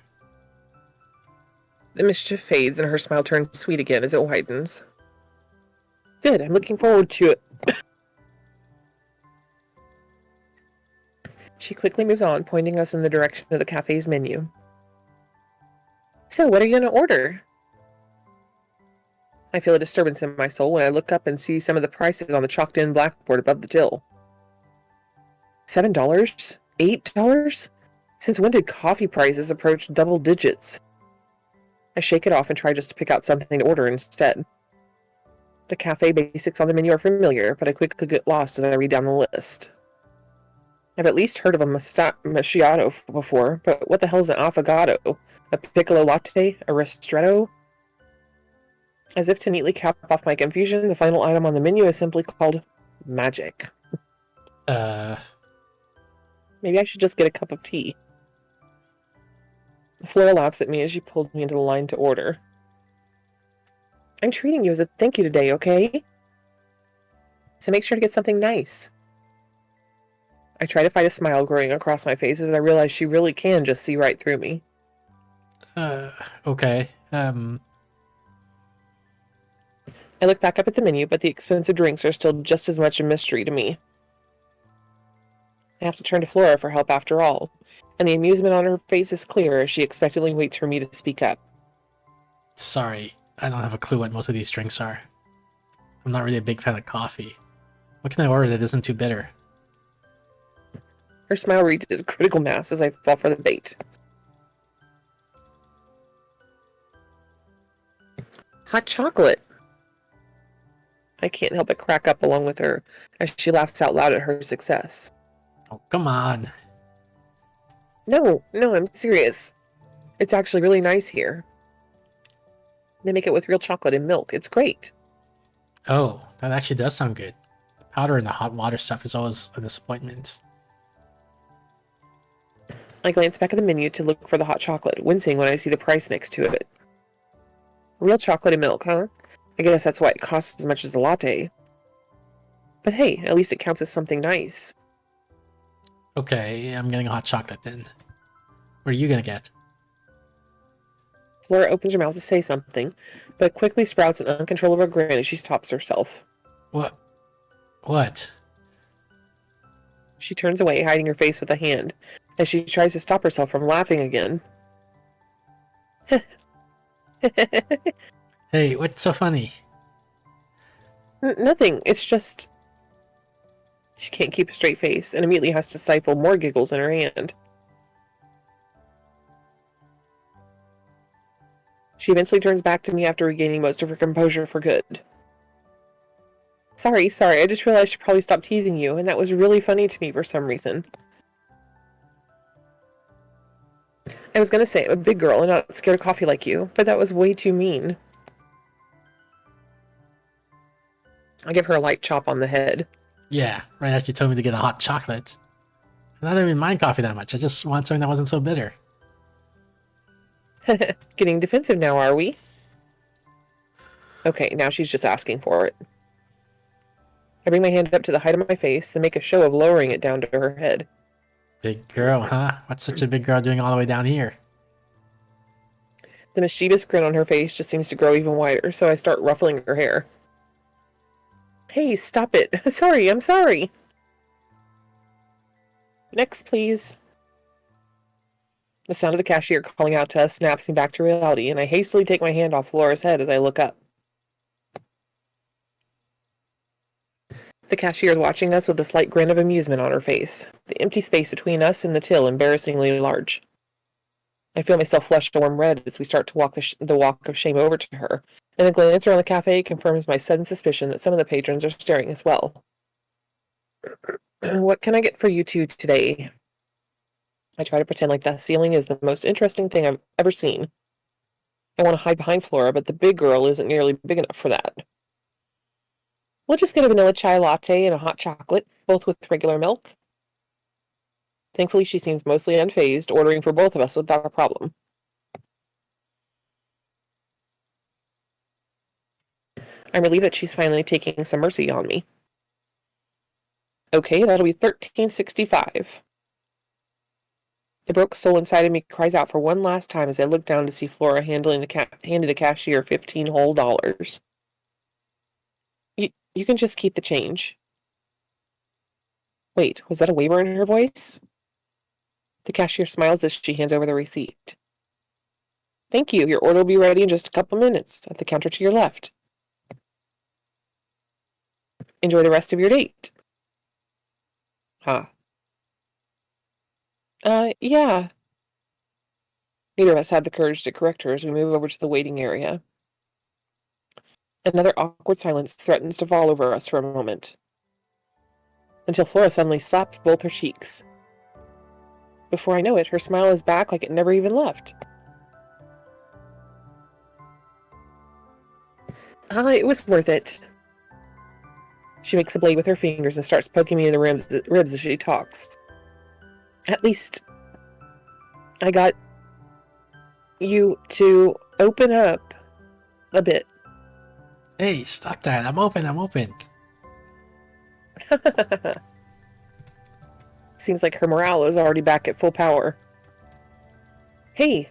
The mischief fades and her smile turns sweet again as it widens. Good, I'm looking forward to it. She quickly moves on, pointing us in the direction of the cafe's menu. So, what are you going to order? I feel a disturbance in my soul when I look up and see some of the prices on the chalked-in blackboard above the till. $7? $8? Since when did coffee prices approach double digits? I shake it off and try just to pick out something to order instead. The cafe basics on the menu are familiar, but I quickly get lost as I read down the list. I've at least heard of a macchiato before, but what the hell is an affogato? A piccolo latte? A ristretto? As if to neatly cap off my confusion, the final item on the menu is simply called magic. Maybe I should just get a cup of tea. Flora laughs at me as she pulled me into the line to order. I'm treating you as a thank you today, okay? So make sure to get something nice. I try to fight a smile growing across my face as I realize she really can just see right through me. Okay. I look back up at the menu, but the expensive drinks are still just as much a mystery to me. I have to turn to Flora for help after all, and the amusement on her face is clear as she expectantly waits for me to speak up. Sorry, I don't have a clue what most of these drinks are. I'm not really a big fan of coffee. What can I order that isn't too bitter? Her smile reaches critical mass as I fall for the bait. Hot chocolate! I can't help but crack up along with her as she laughs out loud at her success. Oh, come on. No, I'm serious. It's actually really nice here. They make it with real chocolate and milk. It's great. Oh, that actually does sound good. The powder and the hot water stuff is always a disappointment. I glance back at the menu to look for the hot chocolate, wincing when I see the price next to it. Real chocolate and milk, huh? I guess that's why it costs as much as a latte. But hey, at least it counts as something nice. Okay, I'm getting a hot chocolate then. What are you gonna get? Flora opens her mouth to say something, but quickly sprouts an uncontrollable grin as she stops herself. What? She turns away, hiding her face with a hand, as she tries to stop herself from laughing again. Hey, what's so funny? Nothing, it's just... She can't keep a straight face, and immediately has to stifle more giggles in her hand. She eventually turns back to me after regaining most of her composure for good. Sorry, I just realized I should probably stop teasing you, and that was really funny to me for some reason. I was gonna say I'm a big girl and not scared of coffee like you, but that was way too mean. I give her a light chop on the head. Yeah, right after you told me to get a hot chocolate. And I don't even mind coffee that much. I just want something that wasn't so bitter. Getting defensive now, are we? Okay, now she's just asking for it. I bring my hand up to the height of my face and make a show of lowering it down to her head. Big girl, huh? What's such a big girl doing all the way down here? The mischievous grin on her face just seems to grow even wider, so I start ruffling her hair. Hey, stop it. Sorry, I'm sorry. Next, please. The sound of the cashier calling out to us snaps me back to reality, and I hastily take my hand off Laura's head as I look up. The cashier is watching us with a slight grin of amusement on her face, the empty space between us and the till embarrassingly large. I feel myself flush a warm red as we start to walk the walk of shame over to her, and a glance around the cafe confirms my sudden suspicion that some of the patrons are staring as well. What can I get for you two today? I try to pretend like the ceiling is the most interesting thing I've ever seen. I want to hide behind Flora, but the big girl isn't nearly big enough for that. We'll just get a vanilla chai latte and a hot chocolate, both with regular milk. Thankfully, she seems mostly unfazed, ordering for both of us without a problem. I'm relieved that she's finally taking some mercy on me. Okay, that'll be $13.65. The broke soul inside of me cries out for one last time as I look down to see Flora handing the cashier 15 whole dollars. You can just keep the change. Wait, was that a waiver in her voice? The cashier smiles as she hands over the receipt. Thank you. Your order will be ready in just a couple minutes at the counter to your left. Enjoy the rest of your date. Huh. Yeah. Neither of us had the courage to correct her as we move over to the waiting area. Another awkward silence threatens to fall over us for a moment, until Flora suddenly slaps both her cheeks. Before I know it, her smile is back like it never even left. It was worth it. She makes a blade with her fingers and starts poking me in the ribs as she talks. At least, I got you to open up a bit. Hey, stop that. I'm open. Seems like her morale is already back at full power. Hey,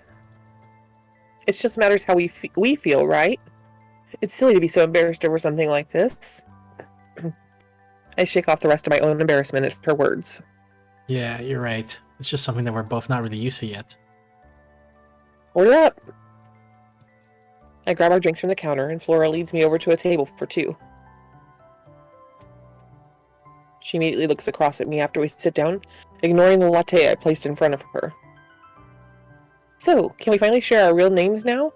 it just matters how we feel, right? It's silly to be so embarrassed over something like this. I shake off the rest of my own embarrassment at her words. Yeah, you're right. It's just something that we're both not really used to yet. Order up! I grab our drinks from the counter, and Flora leads me over to a table for two. She immediately looks across at me after we sit down, ignoring the latte I placed in front of her. So, can we finally share our real names now?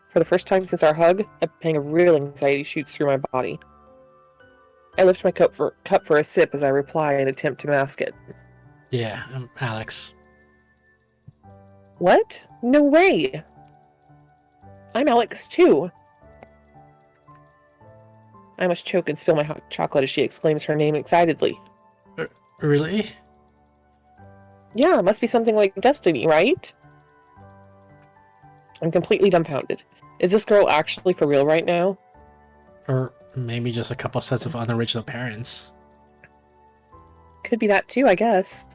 For the first time since our hug, a pang of real anxiety shoots through my body. I lift my cup for a sip as I reply and attempt to mask it. Yeah, I'm Alex. What? No way! I'm Alex, too. I must choke and spill my hot chocolate as she exclaims her name excitedly. Really? Yeah, it must be something like destiny, right? I'm completely dumbfounded. Is this girl actually for real right now? Or maybe just a couple sets of unoriginal parents. Could be that too, I guess.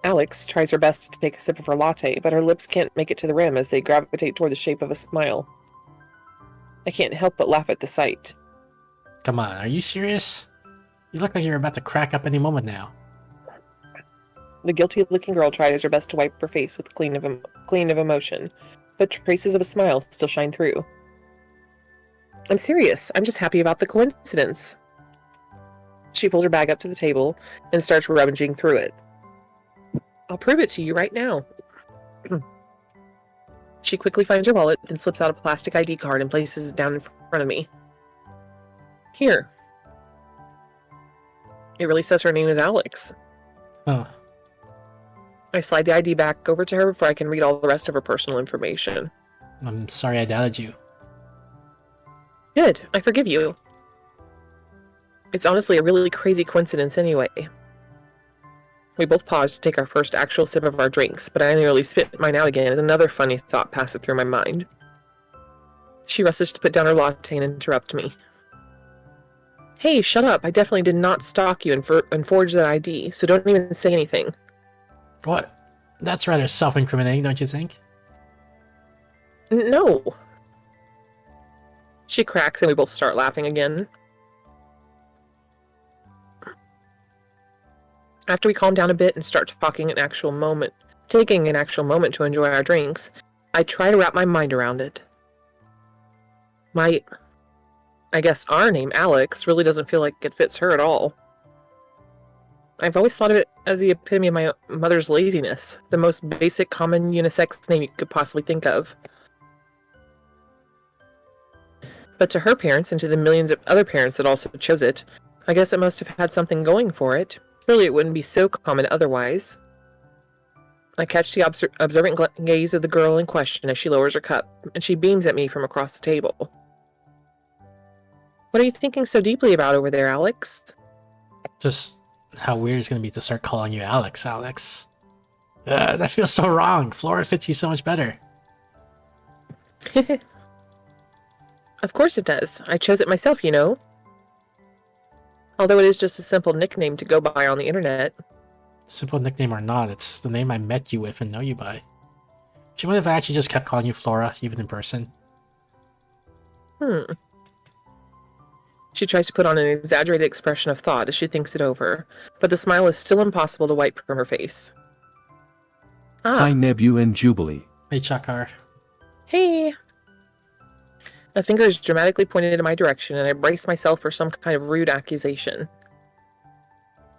Alex tries her best to take a sip of her latte, but her lips can't make it to the rim as they gravitate toward the shape of a smile. I can't help but laugh at the sight. Come on, are you serious? You look like you're about to crack up any moment now. The guilty-looking girl tries her best to wipe her face with clean of emotion, but traces of a smile still shine through. I'm serious. I'm just happy about the coincidence. She pulls her bag up to the table and starts rummaging through it. I'll prove it to you right now. She quickly finds her wallet, then slips out a plastic ID card and places it down in front of me. Here. It really says her name is Alex. Oh, I slide the ID back over to her before I can read all the rest of her personal information. I'm sorry I doubted you. Good, I forgive you. It's honestly a really crazy coincidence anyway. We both pause to take our first actual sip of our drinks, but I nearly spit mine out again as another funny thought passes through my mind. She rushes to put down her latte and interrupt me. Hey, shut up. I definitely did not stalk you and forge that ID, so don't even say anything. What? That's rather self-incriminating, don't you think? No. She cracks and we both start laughing again. After we calm down a bit and start taking an actual moment to enjoy our drinks, I try to wrap my mind around it. I guess our name, Alex, really doesn't feel like it fits her at all. I've always thought of it as the epitome of my mother's laziness, the most basic common unisex name you could possibly think of. But to her parents and to the millions of other parents that also chose it, I guess it must have had something going for it. Surely it wouldn't be so common otherwise. I catch the observant gaze of the girl in question as she lowers her cup, and she beams at me from across the table. What are you thinking so deeply about over there, Alex? Just how weird it's going to be to start calling you Alex. That feels so wrong. Flora fits you so much better. Of course it does. I chose it myself, you know. Although it is just a simple nickname to go by on the internet. Simple nickname or not, it's the name I met you with and know you by. Do you mind if I actually just kept calling you Flora, even in person? She tries to put on an exaggerated expression of thought as she thinks it over, but the smile is still impossible to wipe from her face. Hi, Nebu and Jubilee. Hey, Chakar. Hey! A finger is dramatically pointed in my direction, and I brace myself for some kind of rude accusation.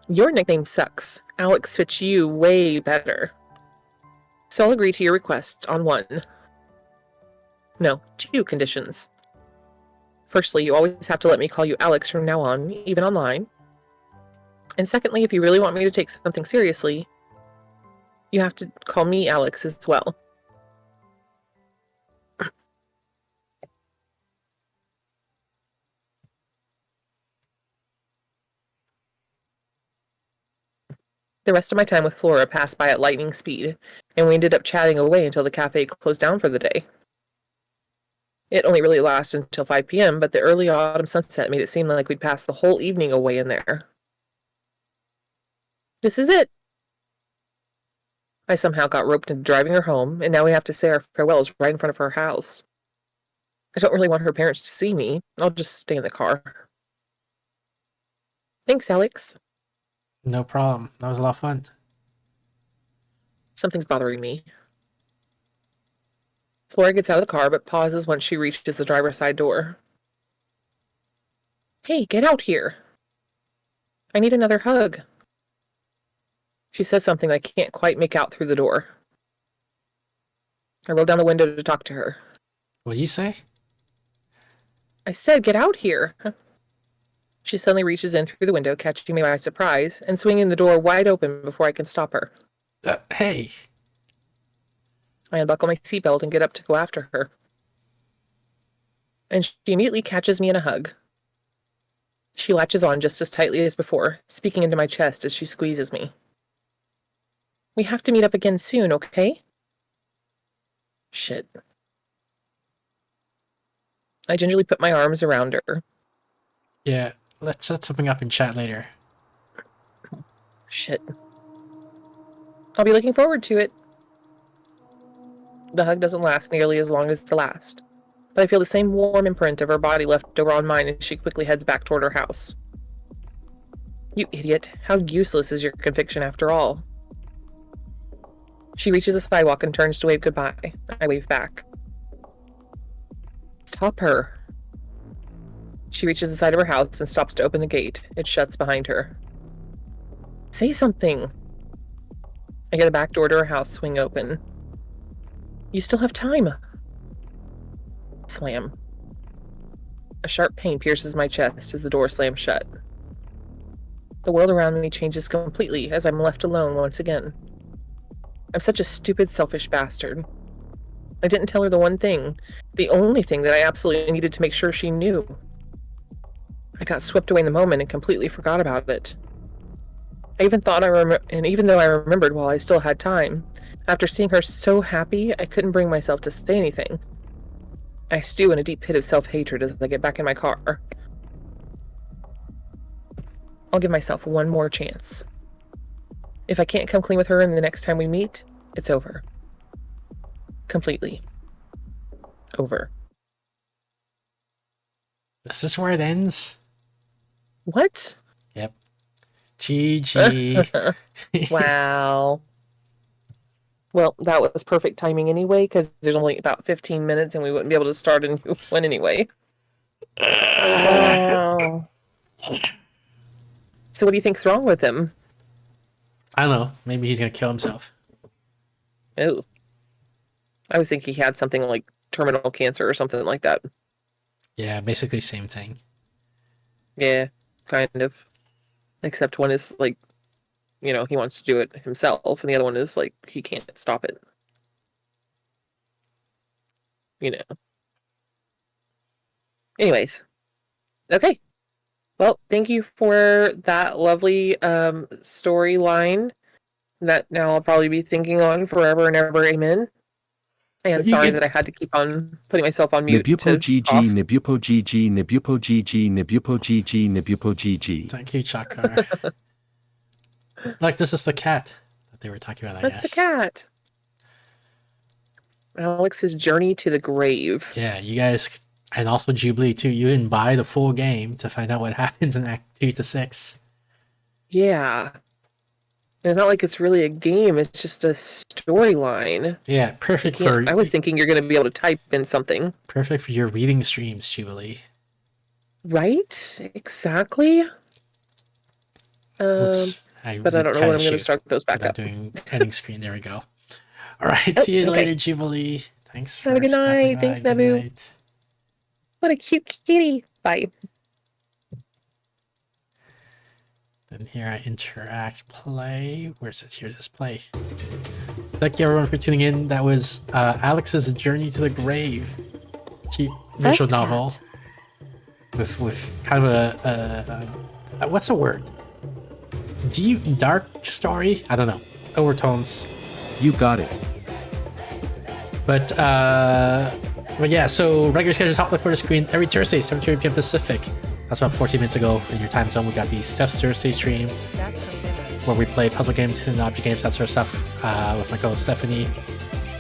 Your nickname sucks. Alex fits you way better. So I'll agree to your request on two conditions. Firstly, you always have to let me call you Alex from now on, even online. And secondly, if you really want me to take something seriously, you have to call me Alex as well. The rest of my time with Flora passed by at lightning speed, and we ended up chatting away until the cafe closed down for the day. It only really lasted until 5 p.m., but the early autumn sunset made it seem like we'd passed the whole evening away in there. This is it! I somehow got roped into driving her home, and now we have to say our farewells right in front of her house. I don't really want her parents to see me. I'll just stay in the car. Thanks, Alex. No problem. That was a lot of fun. Something's bothering me. Flora gets out of the car, but pauses once she reaches the driver's side door. Hey, get out here! I need another hug. She says something I can't quite make out through the door. I roll down the window to talk to her. What'd you say? I said get out here! She suddenly reaches in through the window, catching me by surprise, and swinging the door wide open before I can stop her. Hey! I unbuckle my seatbelt and get up to go after her. And she immediately catches me in a hug. She latches on just as tightly as before, speaking into my chest as she squeezes me. We have to meet up again soon, okay? Shit. I gingerly put my arms around her. Yeah, let's set something up and chat later. Shit. I'll be looking forward to it. The hug doesn't last nearly as long as the last, but I feel the same warm imprint of her body left over on mine as she quickly heads back toward her house. You idiot. How useless is your conviction after all? She reaches the sidewalk and turns to wave goodbye. I wave back. Stop her. She reaches the side of her house and stops to open the gate. It shuts behind her. Say something. I get the back door to her house swing open. You still have time. Slam. A sharp pain pierces my chest as the door slams shut. The world around me changes completely as I'm left alone once again. I'm such a stupid, selfish bastard. I didn't tell her the one thing, the only thing that I absolutely needed to make sure she knew. I got swept away in the moment and completely forgot about it. Even though I remembered while I still had time, after seeing her so happy, I couldn't bring myself to say anything. I stew in a deep pit of self-hatred as I get back in my car. I'll give myself one more chance. If I can't come clean with her and the next time we meet, it's over. Completely. Over. Is this where it ends? What? Yep. GG. Wow. Well, that was perfect timing anyway, because there's only about 15 minutes and we wouldn't be able to start a new one anyway. Wow. So what do you think's wrong with him? I don't know. Maybe he's gonna kill himself. Oh. I was thinking he had something like terminal cancer or something like that. Yeah, basically same thing. Yeah, kind of. Except one is like, you know, he wants to do it himself, and the other one is like, he can't stop it. You know. Anyways. Okay. Well, thank you for that lovely storyline that now I'll probably be thinking on forever and ever. Amen. And sorry that I had to keep on putting myself on mute. Nibupo GG, Nibupo GG, Nibupo GG, Nibupo GG, Nibupo GG. Thank you, Chakar. Like, this is the cat that they were talking about, I guess. That's the cat. Alex's journey to the grave. Yeah, you guys, and also Jubilee too, you didn't buy the full game to find out what happens in Act 2 to 6. Yeah. It's not like it's really a game, it's just a storyline. Yeah, perfect for... I was thinking you're going to be able to type in something. Perfect for your reading streams, Jubilee. Right? Exactly. Oops. But I don't know when I'm going to start those back up. Doing ending screen, there we go. Alright, see you later, Jubilee. Thanks for Have a good night. stopping by. Thanks, Good Nebu. night. What a cute kitty. Bye. Then here I interact, play. Where's it? Here it is, play. Thank you everyone for tuning in. That was Alex's Journey to the Grave. Cute visual First novel. cat. With kind of a what's the word? Deep, dark story? I don't know. Overtones. You got it. But yeah, so regular schedule top left corner screen every Thursday, 7:30 p.m. Pacific. That's about 14 minutes ago in your time zone. We got the Steph's Thursday stream where we play puzzle games, hidden object games, that sort of stuff with my co-host Stephanie.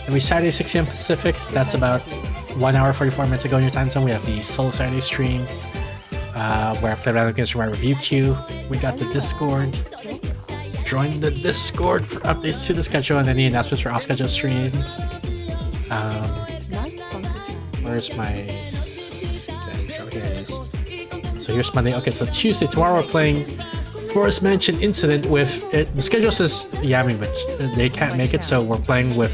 Every Saturday, 6 p.m. Pacific. That's about 1 hour, 44 minutes ago in your time zone. We have the Soul Saturday stream where I play random games from my review queue. We got the Discord. Join the Discord for updates to the schedule and any announcements for off-schedule streams. Where's my schedule? Here it is. So here's Monday. Okay, so Tuesday, tomorrow we're playing Forest Mansion Incident with... the schedule says Yami, but they can't make it, so we're playing with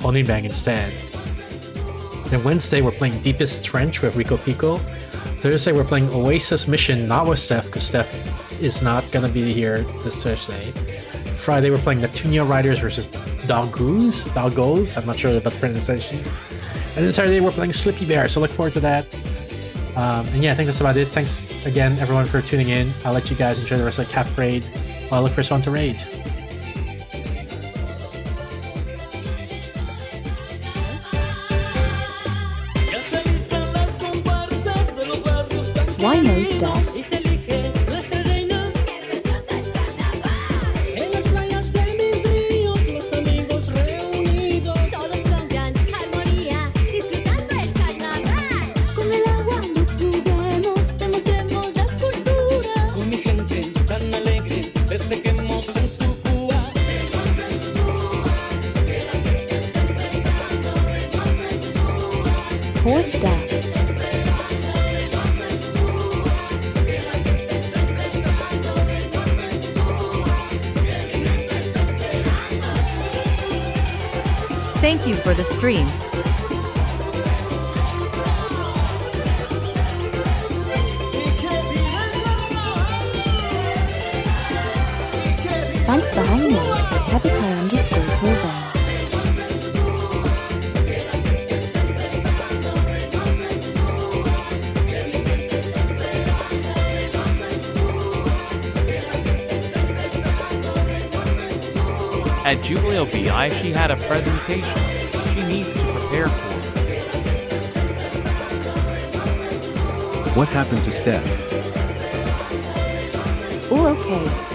Onibang instead. Then Wednesday we're playing Deepest Trench with Rico Pico. Thursday we're playing Oasis Mission, not with Steph, because Steph is not going to be here this Thursday. Friday we're playing Neptunia Riders versus Doggos, I'm not sure about the pronunciation. And then Saturday we're playing Slippy Bear, so look forward to that. And yeah, I think that's about it. Thanks again everyone for tuning in. I'll let you guys enjoy the rest of the Cap Raid while I look for someone to raid. Why no, Steph? Todos con gran armonía, disfrutando el carnaval. Con el agua no juguemos, demostremos la cultura. Con mi gente tan alegre, festejemos en su Cuba. Poor Steph. Thank you for the stream. Thanks for hanging out at Tabitha_Tilzane. At Jubileo BI, she had a presentation she needs to prepare for. What happened to Steph? Oh, okay.